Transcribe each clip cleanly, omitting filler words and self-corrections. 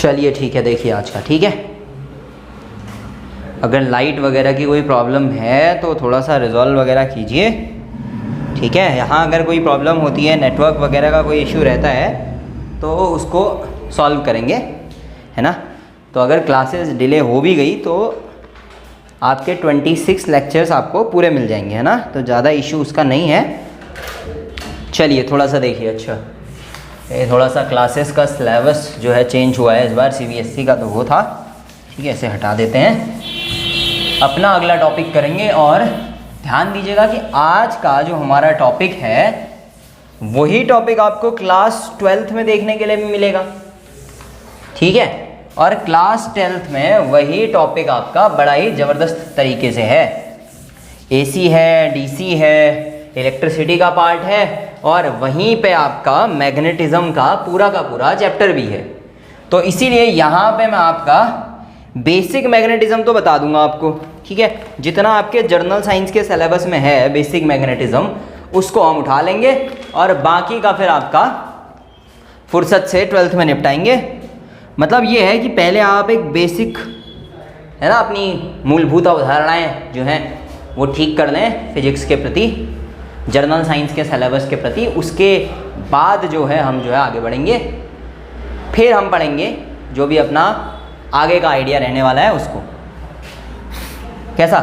चलिए ठीक है, देखिए आज का ठीक है। अगर लाइट वगैरह की कोई प्रॉब्लम है तो थोड़ा सा रिजॉल्व वगैरह कीजिए, ठीक है। यहाँ अगर कोई प्रॉब्लम होती है, नेटवर्क वगैरह का कोई इशू रहता है तो उसको सॉल्व करेंगे, है ना। तो अगर क्लासेस डिले हो भी गई तो आपके 26 लेक्चर्स आपको पूरे मिल जाएंगे, है ना। तो ज़्यादा इशू उसका नहीं है। चलिए थोड़ा सा देखिए। अच्छा, ये थोड़ा सा क्लासेस का सिलेबस जो है चेंज हुआ है इस बार, CBSE का तो वो था, ठीक है। इसे हटा देते हैं, अपना अगला टॉपिक करेंगे। और ध्यान दीजिएगा कि आज का जो हमारा टॉपिक है वही टॉपिक आपको क्लास 12th में देखने के लिए भी मिलेगा, ठीक है। और क्लास 12th में वही टॉपिक आपका बड़ा ही ज़बरदस्त तरीके से है। AC है, DC है, इलेक्ट्रिसिटी का पार्ट है, और वहीं पे आपका मैग्नेटिज्म का पूरा चैप्टर भी है। तो इसीलिए यहाँ पे मैं आपका बेसिक मैग्नेटिज्म तो बता दूंगा आपको, ठीक है। जितना आपके जर्नल साइंस के सिलेबस में है बेसिक मैग्नेटिज्म, उसको हम उठा लेंगे और बाकी का फिर आपका फुर्सत से 12th में निपटाएंगे। मतलब ये है कि पहले आप एक बेसिक, है ना, अपनी मूलभूत अवधारणाएं जो हैं वो ठीक कर लें फिजिक्स के प्रति, जर्नल साइंस के सिलेबस के प्रति। उसके बाद जो है हम जो है आगे बढ़ेंगे, फिर हम पढ़ेंगे जो भी अपना आगे का आइडिया रहने वाला है उसको। कैसा?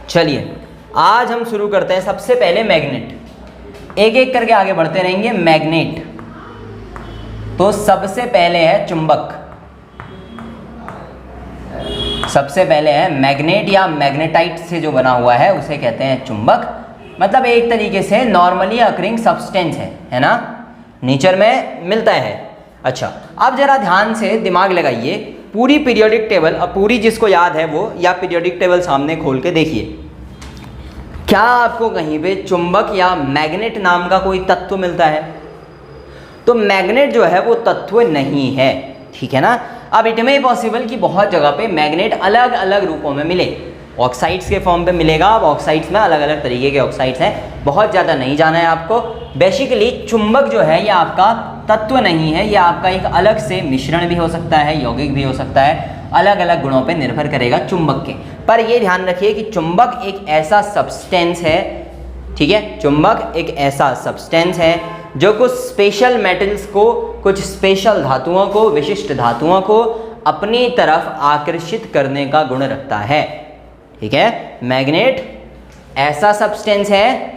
चलिए आज हम शुरू करते हैं। सबसे पहले मैग्नेट, एक एक करके आगे बढ़ते रहेंगे। मैग्नेट तो सबसे पहले है चुंबक। सबसे पहले है मैग्नेट या मैग्नेटाइट से जो बना हुआ है उसे कहते हैं चुंबक। मतलब एक तरीके से नॉर्मली अकरिंग सब्सटेंस है ना, नेचर में मिलता है। अच्छा, अब जरा ध्यान से दिमाग लगाइए, पूरी पीरियोडिक टेबल, अब पूरी जिसको याद है वो या पीरियोडिक टेबल सामने खोल के देखिए। क्या आपको कहीं पे चुंबक या मैग्नेट नाम का कोई तत्व मिलता है? तो मैग्नेट जो है वो तत्व नहीं है, ठीक है ना। अब इट में पॉसिबल कि बहुत जगह पे मैग्नेट अलग अलग रूपों में मिले। ऑक्साइड्स के फॉर्म पे मिलेगा। अब ऑक्साइड्स में अलग अलग तरीके के ऑक्साइड्स हैं, बहुत ज़्यादा नहीं जाना है आपको। बेसिकली चुंबक जो है ये आपका तत्व नहीं है, ये आपका एक अलग से मिश्रण भी हो सकता है, यौगिक भी हो सकता है, अलग अलग गुणों पे निर्भर करेगा चुंबक के। पर ये ध्यान रखिए कि चुंबक एक ऐसा सब्सटेंस है, ठीक है। चुंबक एक ऐसा सब्सटेंस है जो कुछ स्पेशल मेटल्स को, कुछ स्पेशल धातुओं को, विशिष्ट धातुओं को अपनी तरफ आकर्षित करने का गुण रखता है, ठीक है। मैग्नेट ऐसा सब्सटेंस है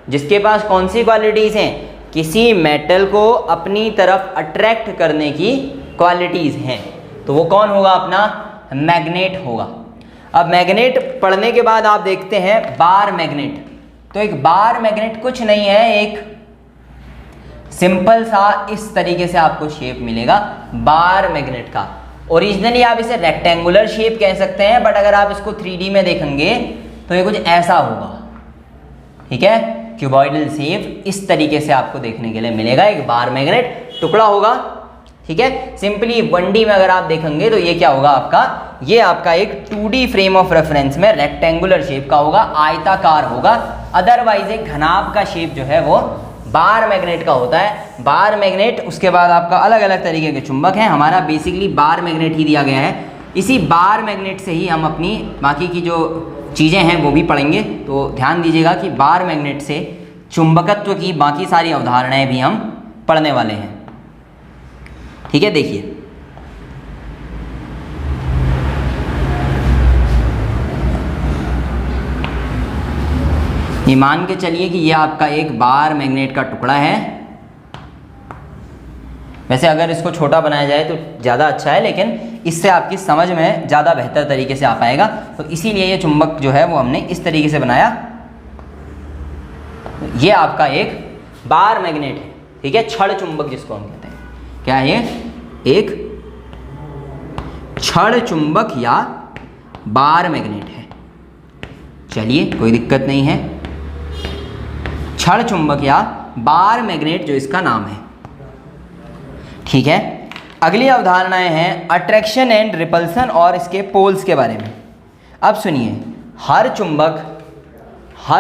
जिसके पास कौन सी क्वालिटीज़ हैं? किसी मेटल को अपनी तरफ अट्रैक्ट करने की क्वालिटीज़ हैं। तो वो कौन होगा? अपना मैग्नेट होगा। अब मैग्नेट पढ़ने के बाद आप देखते हैं बार मैग्नेट। तो एक बार मैग्नेट कुछ नहीं है, एक सिंपल सा इस तरीके से आपको शेप मिलेगा बार मैग्नेट का। ओरिजिनली आप इसे रेक्टेंगुलर शेप कह सकते हैं, बट अगर आप इसको 3D में देखेंगे तो ये कुछ ऐसा होगा, ठीक है। क्यूबॉइडल शेप इस तरीके से आपको देखने के लिए मिलेगा। एक बार मैग्नेट टुकड़ा होगा, ठीक है। सिंपली 1D में अगर आप देखेंगे तो ये क्या होगा आपका? ये आपका एक 2D फ्रेम ऑफ रेफरेंस में रेक्टेंगुलर शेप का होगा, आयताकार होगा। अदरवाइज एक घनाभ का शेप जो है वो बार मैग्नेट का होता है। बार मैग्नेट, उसके बाद आपका अलग अलग तरीके के चुंबक हैं। हमारा बेसिकली बार मैग्नेट ही दिया गया है। इसी बार मैग्नेट से ही हम अपनी बाकी की जो चीज़ें हैं वो भी पढ़ेंगे। तो ध्यान दीजिएगा कि बार मैग्नेट से चुंबकत्व की बाकी सारी अवधारणाएं भी हम पढ़ने वाले हैं, ठीक है। देखिए ये मान के चलिए कि ये आपका एक बार मैग्नेट का टुकड़ा है। वैसे अगर इसको छोटा बनाया जाए तो ज़्यादा अच्छा है, लेकिन इससे आपकी समझ में ज़्यादा बेहतर तरीके से आ पाएगा। तो इसीलिए ये चुंबक जो है वो हमने इस तरीके से बनाया। ये आपका एक बार मैग्नेट है, ठीक है। छड़ चुंबक जिसको हम कहते हैं। क्या है ये? एक छड़ चुंबक या बार मैग्नेट है। चलिए कोई दिक्कत नहीं है, छड़ चुंबक या बार मैग्नेट जो इसका नाम है, ठीक है। अगली अवधारणाएं हैं अट्रैक्शन एंड रिपल्सन और इसके पोल्स के बारे में। अब सुनिए, हर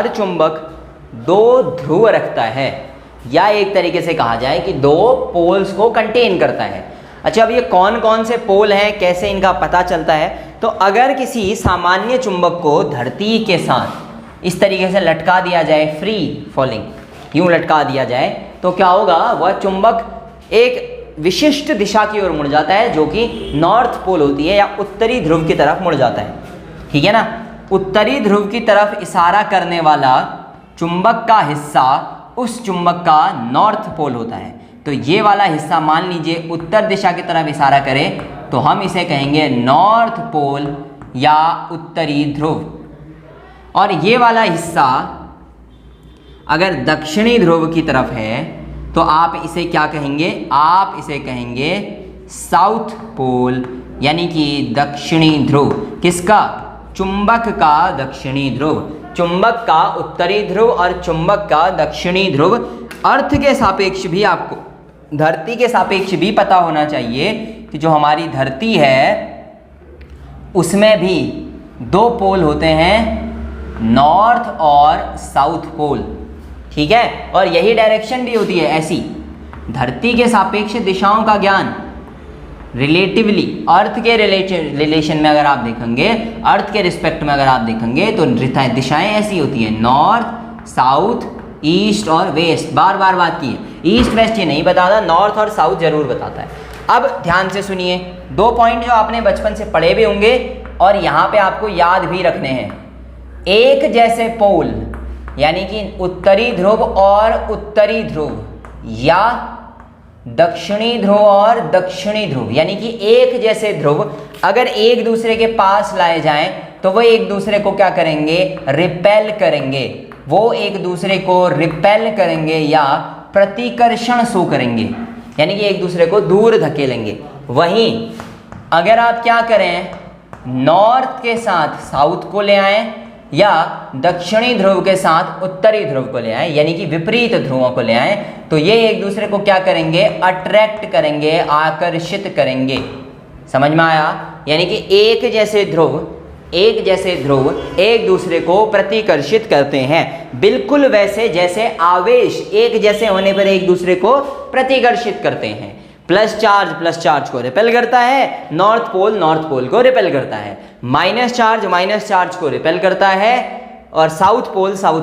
चुंबक दो ध्रुव रखता है, या एक तरीके से कहा जाए कि दो पोल्स को कंटेन करता है। अच्छा, अब ये कौन कौन से पोल हैं, कैसे इनका पता चलता है? तो अगर किसी सामान्य चुंबक को धरती के साथ इस तरीके से लटका दिया जाए, फ्री फॉलिंग यूं लटका दिया जाए, तो क्या होगा? वह चुंबक एक विशिष्ट दिशा की ओर मुड़ जाता है, जो कि नॉर्थ पोल होती है या उत्तरी ध्रुव की तरफ मुड़ जाता है। ठीक है ना? उत्तरी ध्रुव की तरफ इशारा करने वाला चुंबक का हिस्सा उस चुंबक का नॉर्थ पोल होता है। तो ये वाला हिस्सा मान लीजिए उत्तर दिशा की तरफ इशारा करे, तो हम इसे कहेंगे नॉर्थ पोल या उत्तरी ध्रुव। और ये वाला हिस्सा अगर दक्षिणी ध्रुव की तरफ है, तो आप इसे क्या कहेंगे? आप इसे कहेंगे साउथ पोल, यानी कि दक्षिणी ध्रुव। किसका? चुंबक का दक्षिणी ध्रुव। चुंबक का उत्तरी ध्रुव और चुंबक का दक्षिणी ध्रुव। अर्थ के सापेक्ष भी आपको, धरती के सापेक्ष भी पता होना चाहिए कि जो हमारी धरती है उसमें भी दो पोल होते हैं, नॉर्थ और साउथ पोल। ठीक है? और यही डायरेक्शन भी होती है ऐसी। धरती के सापेक्ष दिशाओं का ज्ञान रिलेटिवली अर्थ के रिलेशन में अगर आप देखेंगे, अर्थ के रिस्पेक्ट में अगर आप देखेंगे, तो दिशाएं ऐसी होती हैं, नॉर्थ, साउथ, ईस्ट और वेस्ट। बार बार बात की है, ईस्ट वेस्ट ये नहीं बताता, नॉर्थ और साउथ जरूर बताता है। अब ध्यान से सुनिए, दो पॉइंट जो आपने बचपन से पढ़े भी होंगे और यहाँ पे आपको याद भी रखने हैं। एक जैसे पोल यानी कि उत्तरी ध्रुव और उत्तरी ध्रुव, या दक्षिणी ध्रुव और दक्षिणी ध्रुव, यानी कि एक जैसे ध्रुव अगर एक दूसरे के पास लाए जाएं, तो वो एक दूसरे को क्या करेंगे? रिपेल करेंगे। वो एक दूसरे को रिपेल करेंगे या प्रतिकर्षण शो करेंगे, यानी कि एक दूसरे को दूर धकेलेंगे। वहीं अगर आप क्या करें, नॉर्थ के साथ साउथ को ले आएं या दक्षिणी ध्रुव के साथ उत्तरी ध्रुव को ले आएं, यानी कि विपरीत ध्रुवों को ले आएं, तो ये एक दूसरे को क्या करेंगे? अट्रैक्ट करेंगे, आकर्षित करेंगे। समझ में आया? यानी कि एक जैसे ध्रुव एक दूसरे को प्रतिकर्षित करते हैं, बिल्कुल वैसे जैसे आवेश एक जैसे होने पर एक दूसरे को प्रतिकर्षित करते हैं। प्लस चार्ज को रिपेल करता है, नॉर्थ पोल को रिपेल करता है, माइनस चार्ज को रिपेल करता है, और साउथ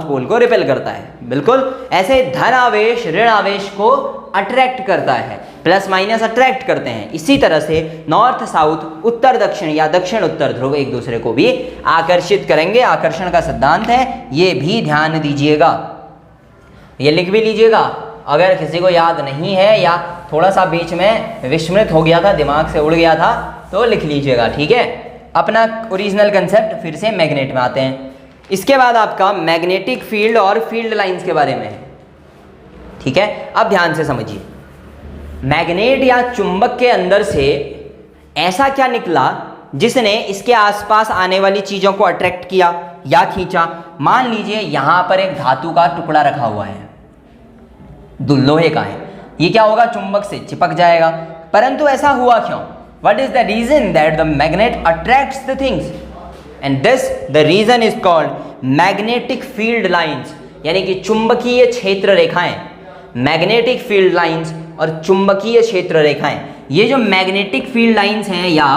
पोल को रिपेल करता है। बिल्कुल ऐसे धन आवेश ऋण आवेश को अट्रैक्ट करता है, प्लस माइनस अट्रैक्ट करते हैं। इसी तरह से नॉर्थ साउथ, उत्तर दक्षिण या दक्षिण उत्तर ध्रुव एक दूसरे को भी आकर्षित करेंगे। आकर्षण का सिद्धांत है, ये भी ध्यान दीजिएगा, ये लिख भी लीजिएगा। अगर किसी को याद नहीं है या थोड़ा सा बीच में विस्मृत हो गया था, दिमाग से उड़ गया था, तो लिख लीजिएगा। ठीक है? अपना ओरिजिनल कंसेप्ट फिर से मैग्नेट में आते हैं। इसके बाद आपका मैग्नेटिक फील्ड और फील्ड लाइंस के बारे में है। ठीक है? अब ध्यान से समझिए, मैग्नेट या चुंबक के अंदर से ऐसा क्या निकला जिसने इसके आसपास आने वाली चीजों को अट्रैक्ट किया या खींचा। मान लीजिए यहां पर एक धातु का टुकड़ा रखा हुआ है, लोहे का है, ये क्या होगा? चुंबक से चिपक जाएगा। परंतु ऐसा हुआ क्यों? What is the reason that the magnet attracts the things? And this the reason is called magnetic field lines, यानी कि चुंबकीय क्षेत्र रेखाएं। मैग्नेटिक फील्ड लाइंस और चुंबकीय क्षेत्र रेखाएं, ये जो मैग्नेटिक फील्ड लाइंस हैं या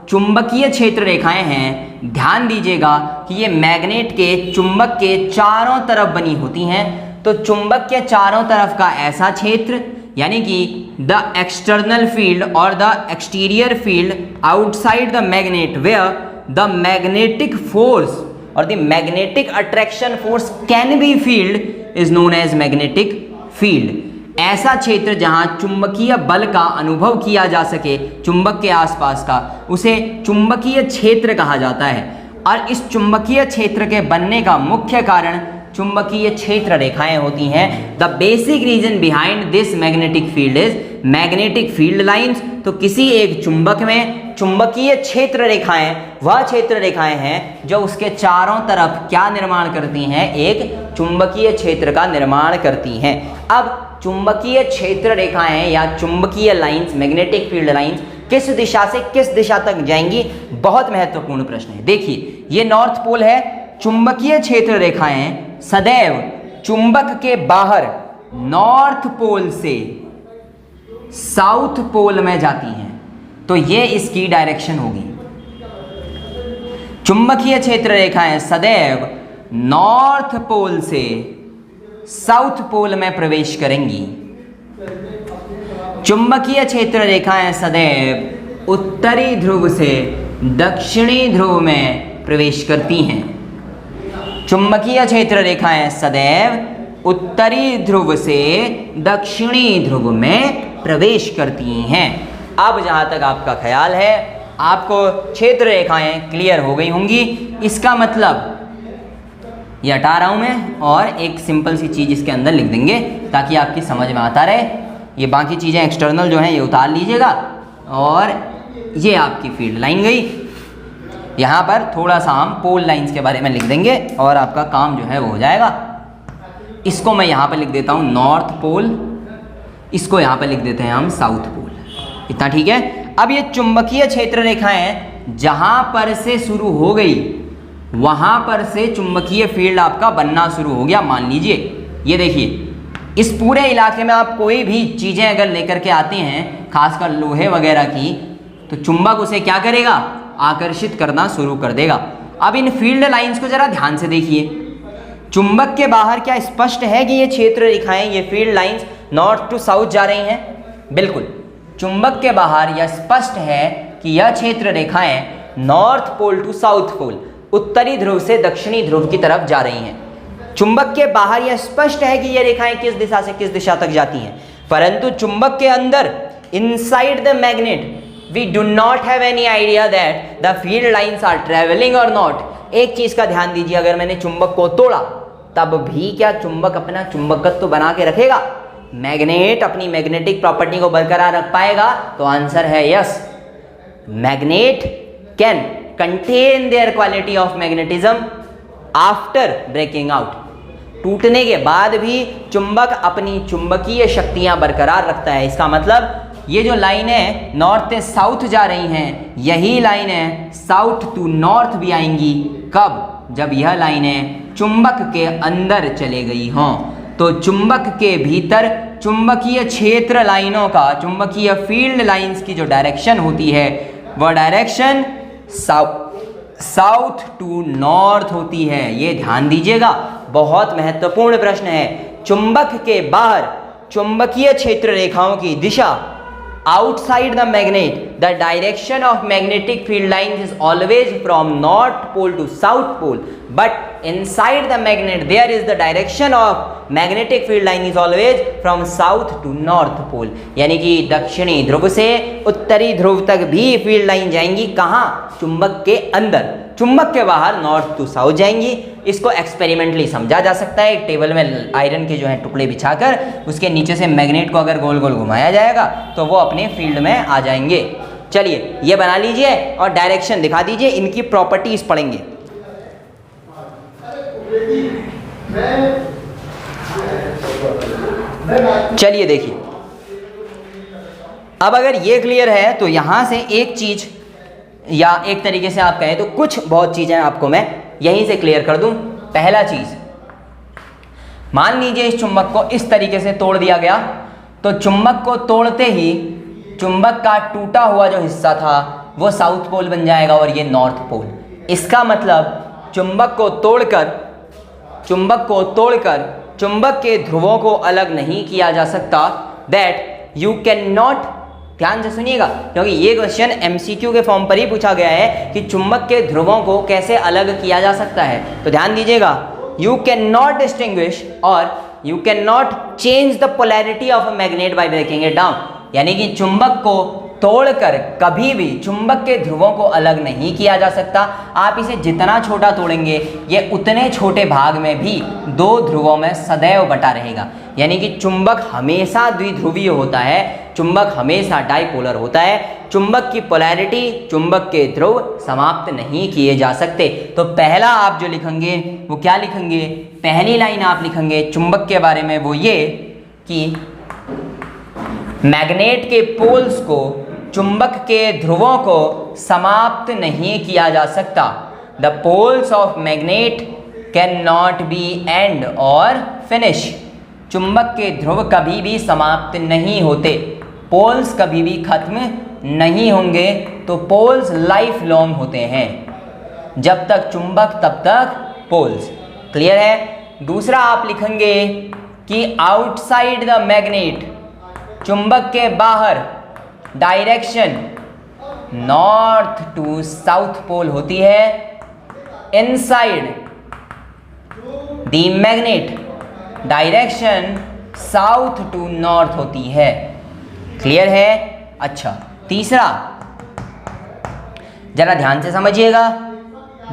चुंबकीय क्षेत्र रेखाएं हैं, ध्यान दीजिएगा कि ये मैग्नेट के चुंबक के चारों तरफ बनी होती हैं। तो चुंबक के चारों तरफ का ऐसा क्षेत्र, यानी कि द एक्सटर्नल फील्ड और the exterior field outside the magnet where the magnetic force और the magnetic attraction force can be field is known as magnetic field. ऐसा क्षेत्र जहां चुंबकीय बल का अनुभव किया जा सके चुंबक के आसपास का, उसे चुंबकीय क्षेत्र कहा जाता है। और इस चुंबकीय क्षेत्र के बनने का मुख्य कारण चुंबकीय क्षेत्र रेखाएं होती हैं। The basic reason behind this magnetic field is magnetic field lines. तो किसी एक चुंबक में चुंबकीय क्षेत्र रेखाएं वह क्षेत्र रेखाएं हैं जो उसके चारों तरफ क्या निर्माण करती हैं? एक चुंबकीय क्षेत्र का निर्माण करती हैं। अब चुंबकीय क्षेत्र रेखाएं या चुंबकीय लाइंस, मैग्नेटिक फील्ड लाइंस किस दिशा से किस दिशा तक जाएंगी? बहुत महत्वपूर्ण प्रश्न है। देखिए, ये नॉर्थ पोल है। चुंबकीय क्षेत्र रेखाएं सदैव चुंबक के बाहर नॉर्थ पोल से साउथ पोल में जाती हैं। तो ये इसकी डायरेक्शन होगी। चुंबकीय क्षेत्र रेखाएं सदैव नॉर्थ पोल से साउथ पोल में प्रवेश करेंगी। चुंबकीय क्षेत्र रेखाएं सदैव उत्तरी ध्रुव से दक्षिणी ध्रुव में प्रवेश करती हैं। चुंबकीय क्षेत्र रेखाएं सदैव उत्तरी ध्रुव से दक्षिणी ध्रुव में प्रवेश करती हैं। अब जहां तक आपका ख्याल है आपको क्षेत्र रेखाएं क्लियर हो गई होंगी। इसका मतलब ये हटा रहा हूं मैं और एक सिंपल सी चीज इसके अंदर लिख देंगे ताकि आपकी समझ में आता रहे। ये बाकी चीजें एक्सटर्नल जो हैं ये उतार लीजिएगा और ये आपकी फील्ड लाइन गई। यहाँ पर थोड़ा सा हम पोल लाइंस के बारे में लिख देंगे और आपका काम जो है वो हो जाएगा। इसको मैं यहाँ पर लिख देता हूँ नॉर्थ पोल, इसको यहाँ पर लिख देते हैं हम साउथ पोल। इतना ठीक है। अब ये चुंबकीय क्षेत्र रेखाएं जहाँ पर से शुरू हो गई वहाँ पर से चुंबकीय फील्ड आपका बनना शुरू हो गया। मान लीजिए ये देखिए, इस पूरे इलाके में आप कोई भी चीज़ें अगर लेकर के आते हैं, खासकर लोहे वगैरह की, तो चुंबक उसे क्या करेगा, आकर्षित करना शुरू कर देगा। अब इन फील्ड लाइंस को जरा ध्यान से देखिए। चुंबक के बाहर क्या स्पष्ट है कि ये क्षेत्र रेखाएं, ये field lines north to south जा रही हैं? बिल्कुल, चुंबक के बाहर यह स्पष्ट है कि यह क्षेत्र रेखाएं north pole to south pole, उत्तरी ध्रुव से दक्षिणी ध्रुव की तरफ जा रही हैं। चुंबक के बाहर यह स्पष्ट है कि ये रेखाएं किस दिशा से किस दिशा तक जाती हैं, परंतु चुंबक के अंदर inside the magnet we do not have any idea that the field lines are traveling or not। एक चीज का ध्यान दीजिए, अगर मैंने चुंबक को तोड़ा तब भी क्या चुंबक अपना चुंबकत्व बना के रखेगा? मैग्नेट अपनी मैग्नेटिक प्रॉपर्टी को बरकरार रख पाएगा? तो आंसर है yes. Magnet can contain their quality of magnetism after breaking out. टूटने के बाद भी चुंबक अपनी चुंबकीय शक्तियां बरकरार रखता है। इसका मतलब ये जो लाइनें नॉर्थ से साउथ जा रही हैं, यही लाइनें साउथ टू नॉर्थ भी आएंगी। कब? जब यह लाइनें चुंबक के अंदर चले गई हों। तो चुंबक के भीतर चुंबकीय क्षेत्र लाइनों का, चुंबकीय फील्ड लाइंस की जो डायरेक्शन होती है वह डायरेक्शन साउथ टू नॉर्थ होती है। ये ध्यान दीजिएगा, बहुत महत्वपूर्ण प्रश्न है। चुंबक के बाहर चुंबकीय क्षेत्र रेखाओं की दिशा, outside the magnet the direction of magnetic field lines is always from north pole to south pole, but inside the magnet there is the direction of magnetic field line is always from south to north pole। यानी कि दक्षिणी ध्रुव से उत्तरी ध्रुव तक भी field line जाएंगी। कहाँ? चुंबक के अंदर। चुंबक के बाहर नॉर्थ टू साउथ जाएंगी। इसको एक्सपेरिमेंटली समझा जा सकता है। एक टेबल में आयरन के जो है टुकड़े बिछाकर उसके नीचे से मैग्नेट को अगर गोल गोल घुमाया जाएगा तो वो अपने फील्ड में आ जाएंगे। चलिए ये बना लीजिए और डायरेक्शन दिखा दीजिए, इनकी प्रॉपर्टीज पढ़ेंगे। चलिए देखिए, अब अगर ये क्लियर है तो यहां से एक चीज, या एक तरीके से आप कहें तो कुछ बहुत चीजें आपको मैं यहीं से क्लियर कर दूं। पहला चीज, मान लीजिए इस चुंबक को इस तरीके से तोड़ दिया गया, तो चुंबक को तोड़ते ही चुंबक का टूटा हुआ जो हिस्सा था वो साउथ पोल बन जाएगा और ये नॉर्थ पोल। इसका मतलब चुंबक को तोड़कर चुंबक के ध्रुवों को अलग नहीं किया जा सकता। दैट यू कैन नॉट, ध्यान से सुनिएगा क्योंकि ये क्वेश्चन एमसीक्यू के फॉर्म पर ही पूछा गया है कि चुंबक के ध्रुवों को कैसे अलग किया जा सकता है। तो ध्यान दीजिएगा, यू कैन नॉट डिस्टिंग्विश और you can not change the polarity of a magnet by breaking it down. यानी कि चुंबक को तोड़कर कभी भी चुंबक के ध्रुवों को अलग नहीं किया जा सकता। आप इसे जितना छोटा तोड़ेंगे ये उतने छोटे भाग में भी दो ध्रुवों में सदैव बटा रहेगा। यानी कि चुंबक हमेशा द्विध्रुवीय होता है, चुंबक हमेशा डाइपोलर होता है। चुंबक की पोलैरिटी, चुंबक के ध्रुव समाप्त नहीं किए जा सकते। तो पहला आप जो लिखेंगे वो क्या लिखेंगे? पहली लाइन आप लिखेंगे चुंबक के बारे में वो ये कि मैग्नेट के पोल्स को, चुंबक के ध्रुवों को समाप्त नहीं किया जा सकता। The poles of magnet can not be end और फिनिश। चुंबक के ध्रुव कभी भी समाप्त नहीं होते, पोल्स कभी भी खत्म नहीं होंगे तो पोल्स लाइफ लॉन्ग होते हैं। जब तक चुंबक तब तक पोल्स। क्लियर है। दूसरा आप लिखेंगे कि आउटसाइड द मैग्नेट, चुंबक के बाहर direction north to south pole होती है। Inside the magnet direction south to north होती है। क्लियर है। अच्छा, तीसरा जरा ध्यान से समझिएगा,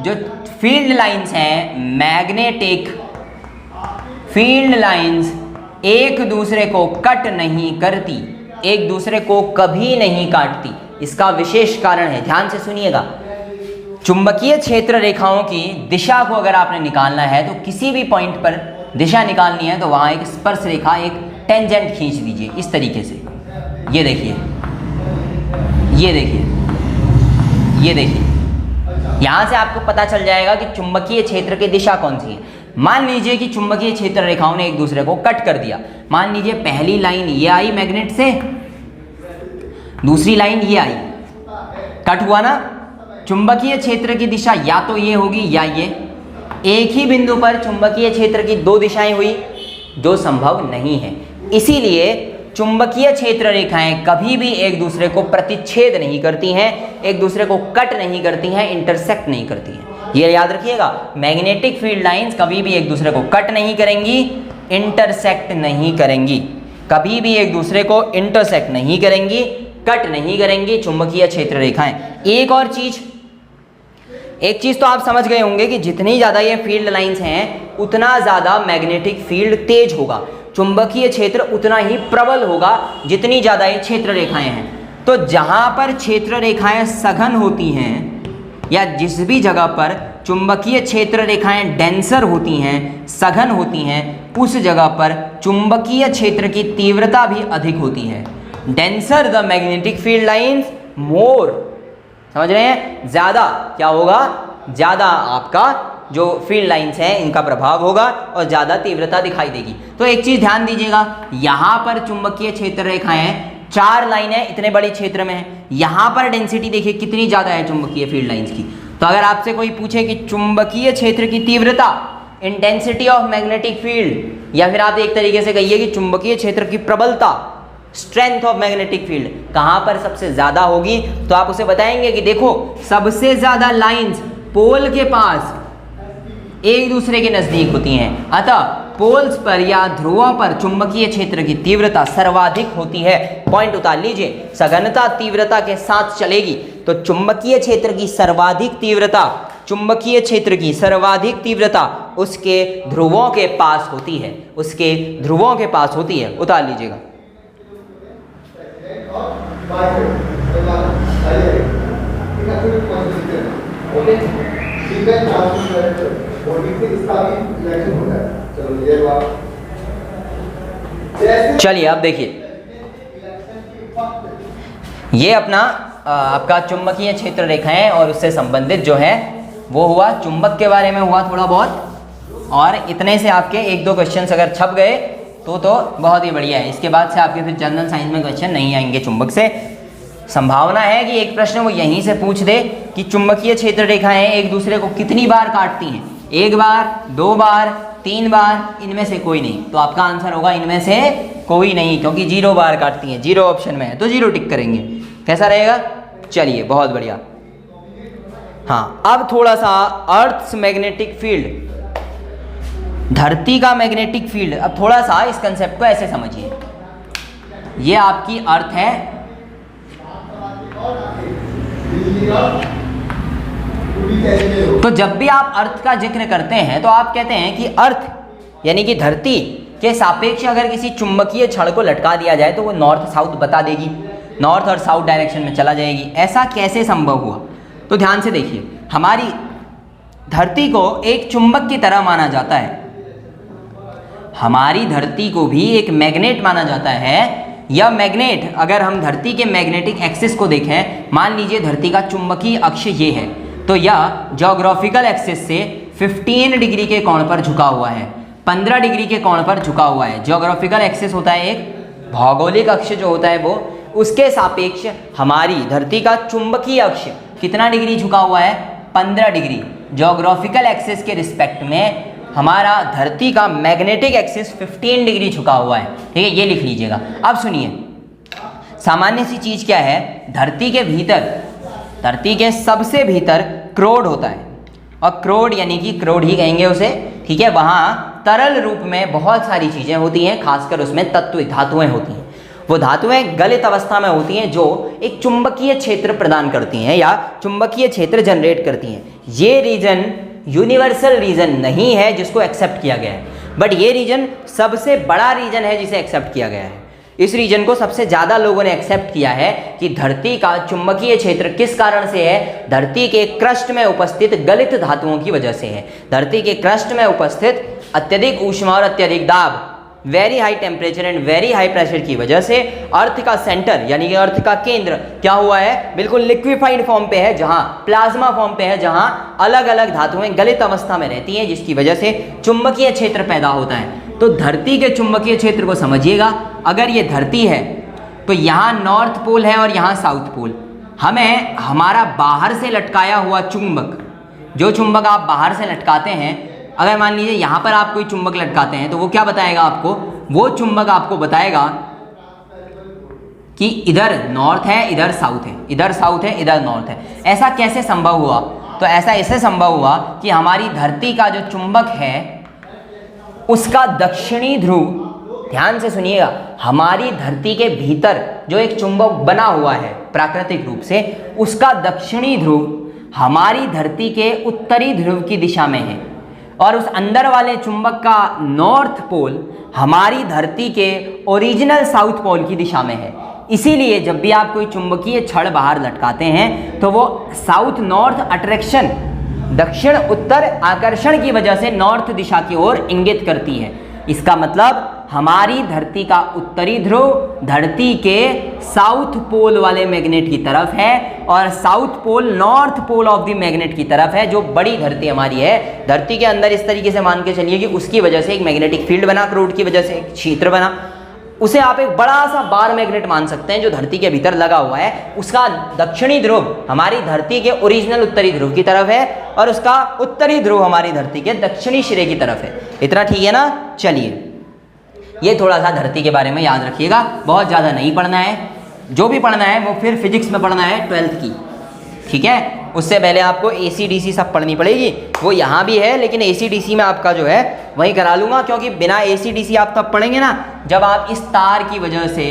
जो फील्ड लाइंस हैं, मैग्नेटिक फील्ड लाइंस एक दूसरे को कट नहीं करती, एक दूसरे को कभी नहीं काटती। इसका विशेष कारण है, ध्यान से सुनिएगा। चुंबकीय क्षेत्र रेखाओं की दिशा को अगर आपने निकालना है तो किसी भी पॉइंट पर दिशा निकालनी है तो वहां एक स्पर्श रेखा, एक टेंजेंट खींच दीजिए इस तरीके से। ये देखिए, ये देखिए, ये देखिए, यहां से आपको पता चल जाएगा कि चुंबकीय क्षेत्र की दिशा कौन सी है। मान लीजिए कि चुंबकीय क्षेत्र रेखाओं ने एक दूसरे को कट कर दिया। मान लीजिए पहली लाइन ये आई मैग्नेट से, दूसरी लाइन ये आई, कट हुआ ना। चुंबकीय क्षेत्र की दिशा या तो ये होगी या ये। एक ही बिंदु पर चुंबकीय क्षेत्र की दो दिशाएं हुई, जो संभव नहीं है। इसीलिए चुंबकीय क्षेत्र रेखाएं कभी भी एक दूसरे को प्रतिच्छेद नहीं करती हैं, एक दूसरे को कट नहीं करती हैं, इंटरसेक्ट नहीं करती हैं। ये याद रखिएगा, मैग्नेटिक फील्ड लाइंस कभी भी एक दूसरे को कट नहीं करेंगी, इंटरसेक्ट नहीं करेंगी, कभी भी एक दूसरे को इंटरसेक्ट नहीं करेंगी, कट नहीं करेंगी चुंबकीय क्षेत्र रेखाएं। एक चीज तो आप समझ गए होंगे कि जितनी ज़्यादा ये फील्ड लाइंस हैं उतना ज़्यादा मैग्नेटिक फील्ड तेज होगा, चुंबकीय क्षेत्र उतना ही प्रबल होगा जितनी ज़्यादा ये क्षेत्र रेखाएं हैं। तो जहाँ पर क्षेत्र रेखाएं सघन होती हैं या जिस भी जगह पर चुंबकीय क्षेत्र रेखाएं डेंसर होती हैं, सघन होती हैं, उस जगह पर चुंबकीय क्षेत्र की तीव्रता भी अधिक होती है। Denser the magnetic field lines more, समझ रहे हैं, ज़्यादा क्या होगा, ज़्यादा आपका जो फील्ड लाइंस हैं इनका प्रभाव होगा और ज़्यादा तीव्रता दिखाई देगी। तो एक चीज़ ध्यान दीजिएगा, यहाँ पर चुंबकीय क्षेत्र रेखाएं 4 लाइनें इतने बड़े क्षेत्र में है, यहाँ पर डेंसिटी देखिए कितनी ज़्यादा है चुंबकीय फील्ड लाइंस की। तो अगर आपसे कोई पूछे कि चुंबकीय क्षेत्र की तीव्रता, इंटेंसिटी ऑफ मैग्नेटिक फील्ड, या फिर आप एक तरीके से कहिए कि चुंबकीय क्षेत्र की प्रबलता, स्ट्रेंथ ऑफ मैग्नेटिक फील्ड कहां पर सबसे ज्यादा होगी, तो आप उसे बताएंगे कि देखो सबसे ज्यादा लाइंस पोल के पास एक दूसरे के नजदीक होती हैं, अतः पोल्स पर या ध्रुवों पर चुंबकीय क्षेत्र की तीव्रता सर्वाधिक होती है। पॉइंट उतार लीजिए, सघनता तीव्रता के साथ चलेगी तो चुंबकीय क्षेत्र की सर्वाधिक तीव्रता, चुंबकीय क्षेत्र की सर्वाधिक तीव्रता उसके ध्रुवों के पास होती है, उसके ध्रुवों के पास होती है। उतार लीजिएगा। चलिए अब देखिए, ये अपना आपका चुंबकीय क्षेत्र रेखाएं और उससे संबंधित जो है वो हुआ, चुंबक के बारे में हुआ थोड़ा बहुत, और इतने से आपके 1-2 क्वेश्चंस अगर छप गए तो बहुत ही बढ़िया है। इसके बाद से आपके फिर जनरल साइंस में क्वेश्चन नहीं आएंगे चुंबक से। संभावना है कि एक प्रश्न वो यहीं से पूछ दे कि चुंबकीय क्षेत्र रेखाएं एक दूसरे को कितनी बार काटती हैं, 1 बार, 2 बार, 3 बार, इनमें से कोई नहीं। तो आपका आंसर होगा इनमें से कोई नहीं, क्योंकि 0 बार काटती हैं, 0 ऑप्शन में है तो 0 टिक करेंगे। कैसा रहेगा? चलिए बहुत बढ़िया। हाँ, अब थोड़ा सा अर्थ्स मैग्नेटिक फील्ड, धरती का मैग्नेटिक फील्ड। अब थोड़ा सा इस कंसेप्ट को ऐसे समझिए, ये आपकी अर्थ है, तो जब भी आप अर्थ का जिक्र करते हैं तो आप कहते हैं कि अर्थ यानी कि धरती के सापेक्ष अगर किसी चुंबकीय छड़ को लटका दिया जाए तो वो नॉर्थ साउथ बता देगी, नॉर्थ और साउथ डायरेक्शन में चला जाएगी। ऐसा कैसे संभव हुआ? तो ध्यान से देखिए, हमारी धरती को एक चुंबक की तरह माना जाता है, हमारी धरती को भी एक मैग्नेट माना जाता है। यह मैग्नेट, अगर हम धरती के मैग्नेटिक एक्सिस को देखें, मान लीजिए धरती का चुंबकीय अक्ष ये है, तो यह ज्योग्राफिकल एक्सिस से 15 डिग्री के कोण पर झुका हुआ है, 15 डिग्री के कोण पर झुका हुआ है। ज्योग्राफिकल एक्सिस होता है एक, भौगोलिक अक्ष जो होता है वो उसके सापेक्ष हमारी धरती का चुंबकीय अक्ष कितना डिग्री झुका हुआ है? 15 डिग्री। ज्योग्राफिकल एक्सिस के रिस्पेक्ट में हमारा धरती का मैग्नेटिक एक्सिस 15 डिग्री झुका हुआ है। ठीक है, ये लिख लीजिएगा। अब सुनिए, सामान्य सी चीज क्या है, धरती के भीतर, धरती के सबसे भीतर क्रोड होता है, और क्रोड यानी कि क्रोड ही कहेंगे उसे। ठीक है, वहाँ तरल रूप में बहुत सारी चीज़ें होती हैं, खासकर उसमें तत्व धातुएं होती हैं। वो धातुएं गलित अवस्था में होती हैं जो एक चुंबकीय क्षेत्र प्रदान करती हैं या चुंबकीय क्षेत्र जनरेट करती हैं। ये रीजन यूनिवर्सल रीजन नहीं है जिसको एक्सेप्ट किया गया है, बट ये रीजन सबसे बड़ा रीजन है जिसे एक्सेप्ट किया गया है। इस रीजन को सबसे ज़्यादा लोगों ने एक्सेप्ट किया है कि धरती का चुंबकीय क्षेत्र किस कारण से है? धरती के क्रस्ट में उपस्थित गलित धातुओं की वजह से है। धरती के क्रस्ट में उपस्थित अत्यधिक ऊष्मा और अत्यधिक दाब, very high temperature and very high pressure की वजह से अर्थ का सेंटर यानी कि अर्थ का केंद्र क्या हुआ है? बिल्कुल लिक्विफाइड फॉर्म पे है, जहां प्लाज्मा फॉर्म पे है, जहां अलग अलग धातुएं गलित अवस्था में रहती हैं, जिसकी वजह से चुंबकीय क्षेत्र पैदा होता है। तो धरती के चुंबकीय क्षेत्र को समझिएगा। अगर ये धरती है तो यहाँ नॉर्थ पोल है और यहाँ साउथ पोल। हमें हमारा बाहर से लटकाया हुआ चुंबक, जो चुंबक आप बाहर से लटकाते हैं, अगर मान लीजिए यहाँ पर आप कोई चुंबक लटकाते हैं तो वो क्या बताएगा आपको? वो चुंबक आपको बताएगा कि इधर नॉर्थ है, इधर साउथ है, इधर साउथ है, इधर नॉर्थ है। ऐसा कैसे संभव हुआ? तो ऐसा इससे संभव हुआ कि हमारी धरती का जो चुंबक है उसका दक्षिणी ध्रुव, ध्यान से सुनिएगा, हमारी धरती के भीतर जो एक चुंबक बना हुआ है प्राकृतिक रूप से, उसका दक्षिणी ध्रुव हमारी धरती के उत्तरी ध्रुव की दिशा में है, और उस अंदर वाले चुंबक का नॉर्थ पोल हमारी धरती के ओरिजिनल साउथ पोल की दिशा में है। इसीलिए जब भी आप कोई चुंबकीय छड़ बाहर लटकाते हैं तो वो साउथ नॉर्थ अट्रैक्शन, दक्षिण उत्तर आकर्षण की वजह से नॉर्थ दिशा की ओर इंगित करती है। इसका मतलब हमारी धरती का उत्तरी ध्रुव धरती के साउथ पोल वाले मैग्नेट की तरफ है, और south pole north pole of the magnet की तरफ है। जो बड़ी धरती हमारी है, धरती के अंदर इस तरीके से मान के चलिए कि उसकी वजह से एक मैग्नेटिक फील्ड बना, क्रोड की वजह से एक क्षेत्र बना, उसे आप एक बड़ा सा बार मैग्नेट मान सकते हैं जो धरती के भीतर लगा हुआ है। उसका दक्षिणी ध्रुव हमारी धरती के ओरिजिनल उत्तरी ध्रुव की तरफ है, और उसका उत्तरी ध्रुव हमारी धरती के दक्षिणी सिरे की तरफ है। इतना ठीक है ना? चलिए, ये थोड़ा सा धरती के बारे में याद रखिएगा, बहुत ज़्यादा नहीं पढ़ना है। जो भी पढ़ना है वो फिर फिजिक्स में पढ़ना है 12th की, ठीक है? उससे पहले आपको ACDC सब पढ़नी पड़ेगी। वो यहाँ भी है, लेकिन ACDC में आपका जो है वही करा लूँगा, क्योंकि बिना ACDC आप तब पढ़ेंगे ना जब आप इस तार की वजह से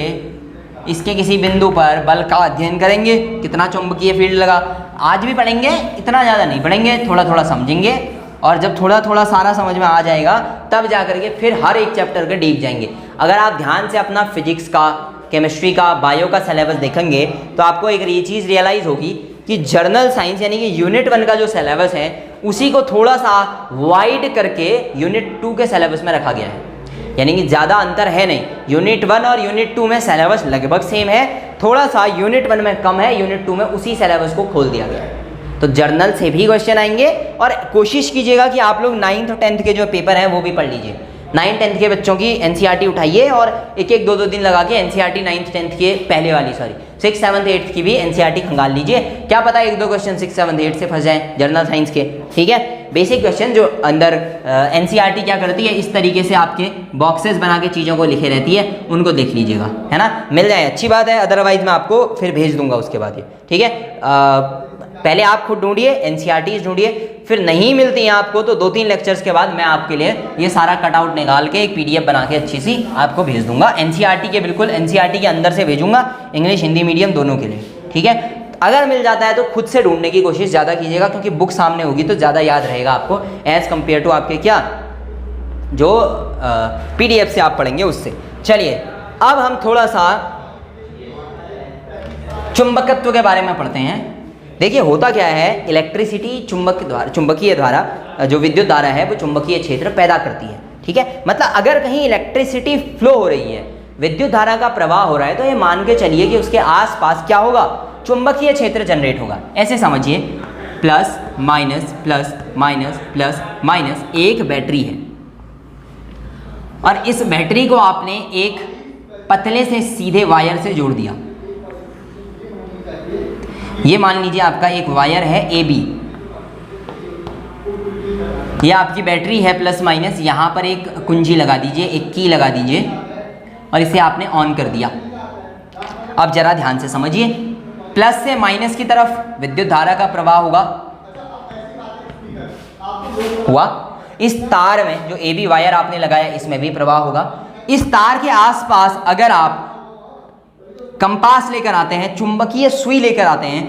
इसके किसी बिंदु पर बल का अध्ययन करेंगे, कितना चुंबकीय फील्ड लगा। आज भी पढ़ेंगे, इतना ज़्यादा नहीं पढ़ेंगे, थोड़ा थोड़ा समझेंगे, और जब थोड़ा थोड़ा सारा समझ में आ जाएगा तब जा करके फिर हर एक चैप्टर के डीप जाएंगे। अगर आप ध्यान से अपना फिजिक्स का, केमिस्ट्री का, बायो का सिलेबस देखेंगे तो आपको एक ये चीज़ रियलाइज़ होगी कि जर्नल साइंस यानी कि यूनिट 1 का जो सिलेबस है उसी को थोड़ा सा वाइड करके यूनिट 2 के सिलेबस में रखा गया है। यानी कि ज़्यादा अंतर है नहीं, यूनिट 1 और यूनिट 2 में सिलेबस लगभग सेम है, थोड़ा सा यूनिट 1 में कम है, यूनिट 2 में उसी सिलेबस को खोल दिया गया है। तो जर्नल से भी क्वेश्चन आएंगे, और कोशिश कीजिएगा कि आप लोग 9th और 10th के जो पेपर हैं वो भी पढ़ लीजिए। 9th 10th के बच्चों की NCERT उठाइए और एक एक 2-2 दिन लगा के NCERT 9th 10th के पहले वाली 6th 7th 8th की भी NCERT खंगाल लीजिए। क्या पता 1-2 क्वेश्चन 6th 7th 8th से फंस जाएं जर्नल साइंस के, ठीक है? बेसिक क्वेश्चन जो अंदर NCERT क्या करती है, इस तरीके से आपके बॉक्सेस बना के चीज़ों को लिखे रहती है, उनको देख लीजिएगा, है ना? मिल जाए अच्छी बात है, अदरवाइज मैं आपको फिर भेज दूंगा उसके बाद ये, ठीक है? पहले आप खुद ढूंढिए, NCERTs ढूंढिए, फिर नहीं मिलती हैं आपको तो 2-3 लेक्चर्स के बाद मैं आपके लिए ये सारा कटआउट निकाल के एक PDF बना के अच्छी सी आपको भेज दूंगा। NCERT के, बिल्कुल NCERT के अंदर से भेजूंगा, इंग्लिश हिंदी मीडियम दोनों के लिए, ठीक है? अगर मिल जाता है तो खुद से ढूंढने की कोशिश ज़्यादा कीजिएगा, क्योंकि बुक सामने होगी तो ज़्यादा याद रहेगा आपको एज़ कम्पेयर टू आपके क्या जो PDF से आप पढ़ेंगे उससे। चलिए, अब हम थोड़ा सा चुंबकत्व के बारे में पढ़ते हैं। देखिए होता क्या है, इलेक्ट्रिसिटी चुंबकीय धारा, जो विद्युत धारा है वो चुंबकीय क्षेत्र पैदा करती है, ठीक है? मतलब अगर कहीं इलेक्ट्रिसिटी फ्लो हो रही है, विद्युत धारा का प्रवाह हो रहा है, तो ये मान के चलिए कि उसके आसपास क्या होगा, चुंबकीय क्षेत्र जनरेट होगा। ऐसे समझिए, plus minus plus minus plus minus एक बैटरी है, और इस बैटरी को आपने एक पतले से सीधे वायर से जोड़ दिया। ये मान लीजिए आपका एक वायर है AB, ये आपकी बैटरी है प्लस माइनस, यहाँ पर एक कुंजी लगा दीजिए, एक की लगा दीजिए और इसे आपने ऑन कर दिया। अब जरा ध्यान से समझिए, प्लस से माइनस की तरफ विद्युत धारा का प्रवाह होगा, हुआ। इस तार में जो AB वायर आपने लगाया इसमें भी प्रवाह होगा। इस तार के आसपास अगर आप कंपास लेकर आते हैं, चुंबकीय सुई लेकर आते हैं,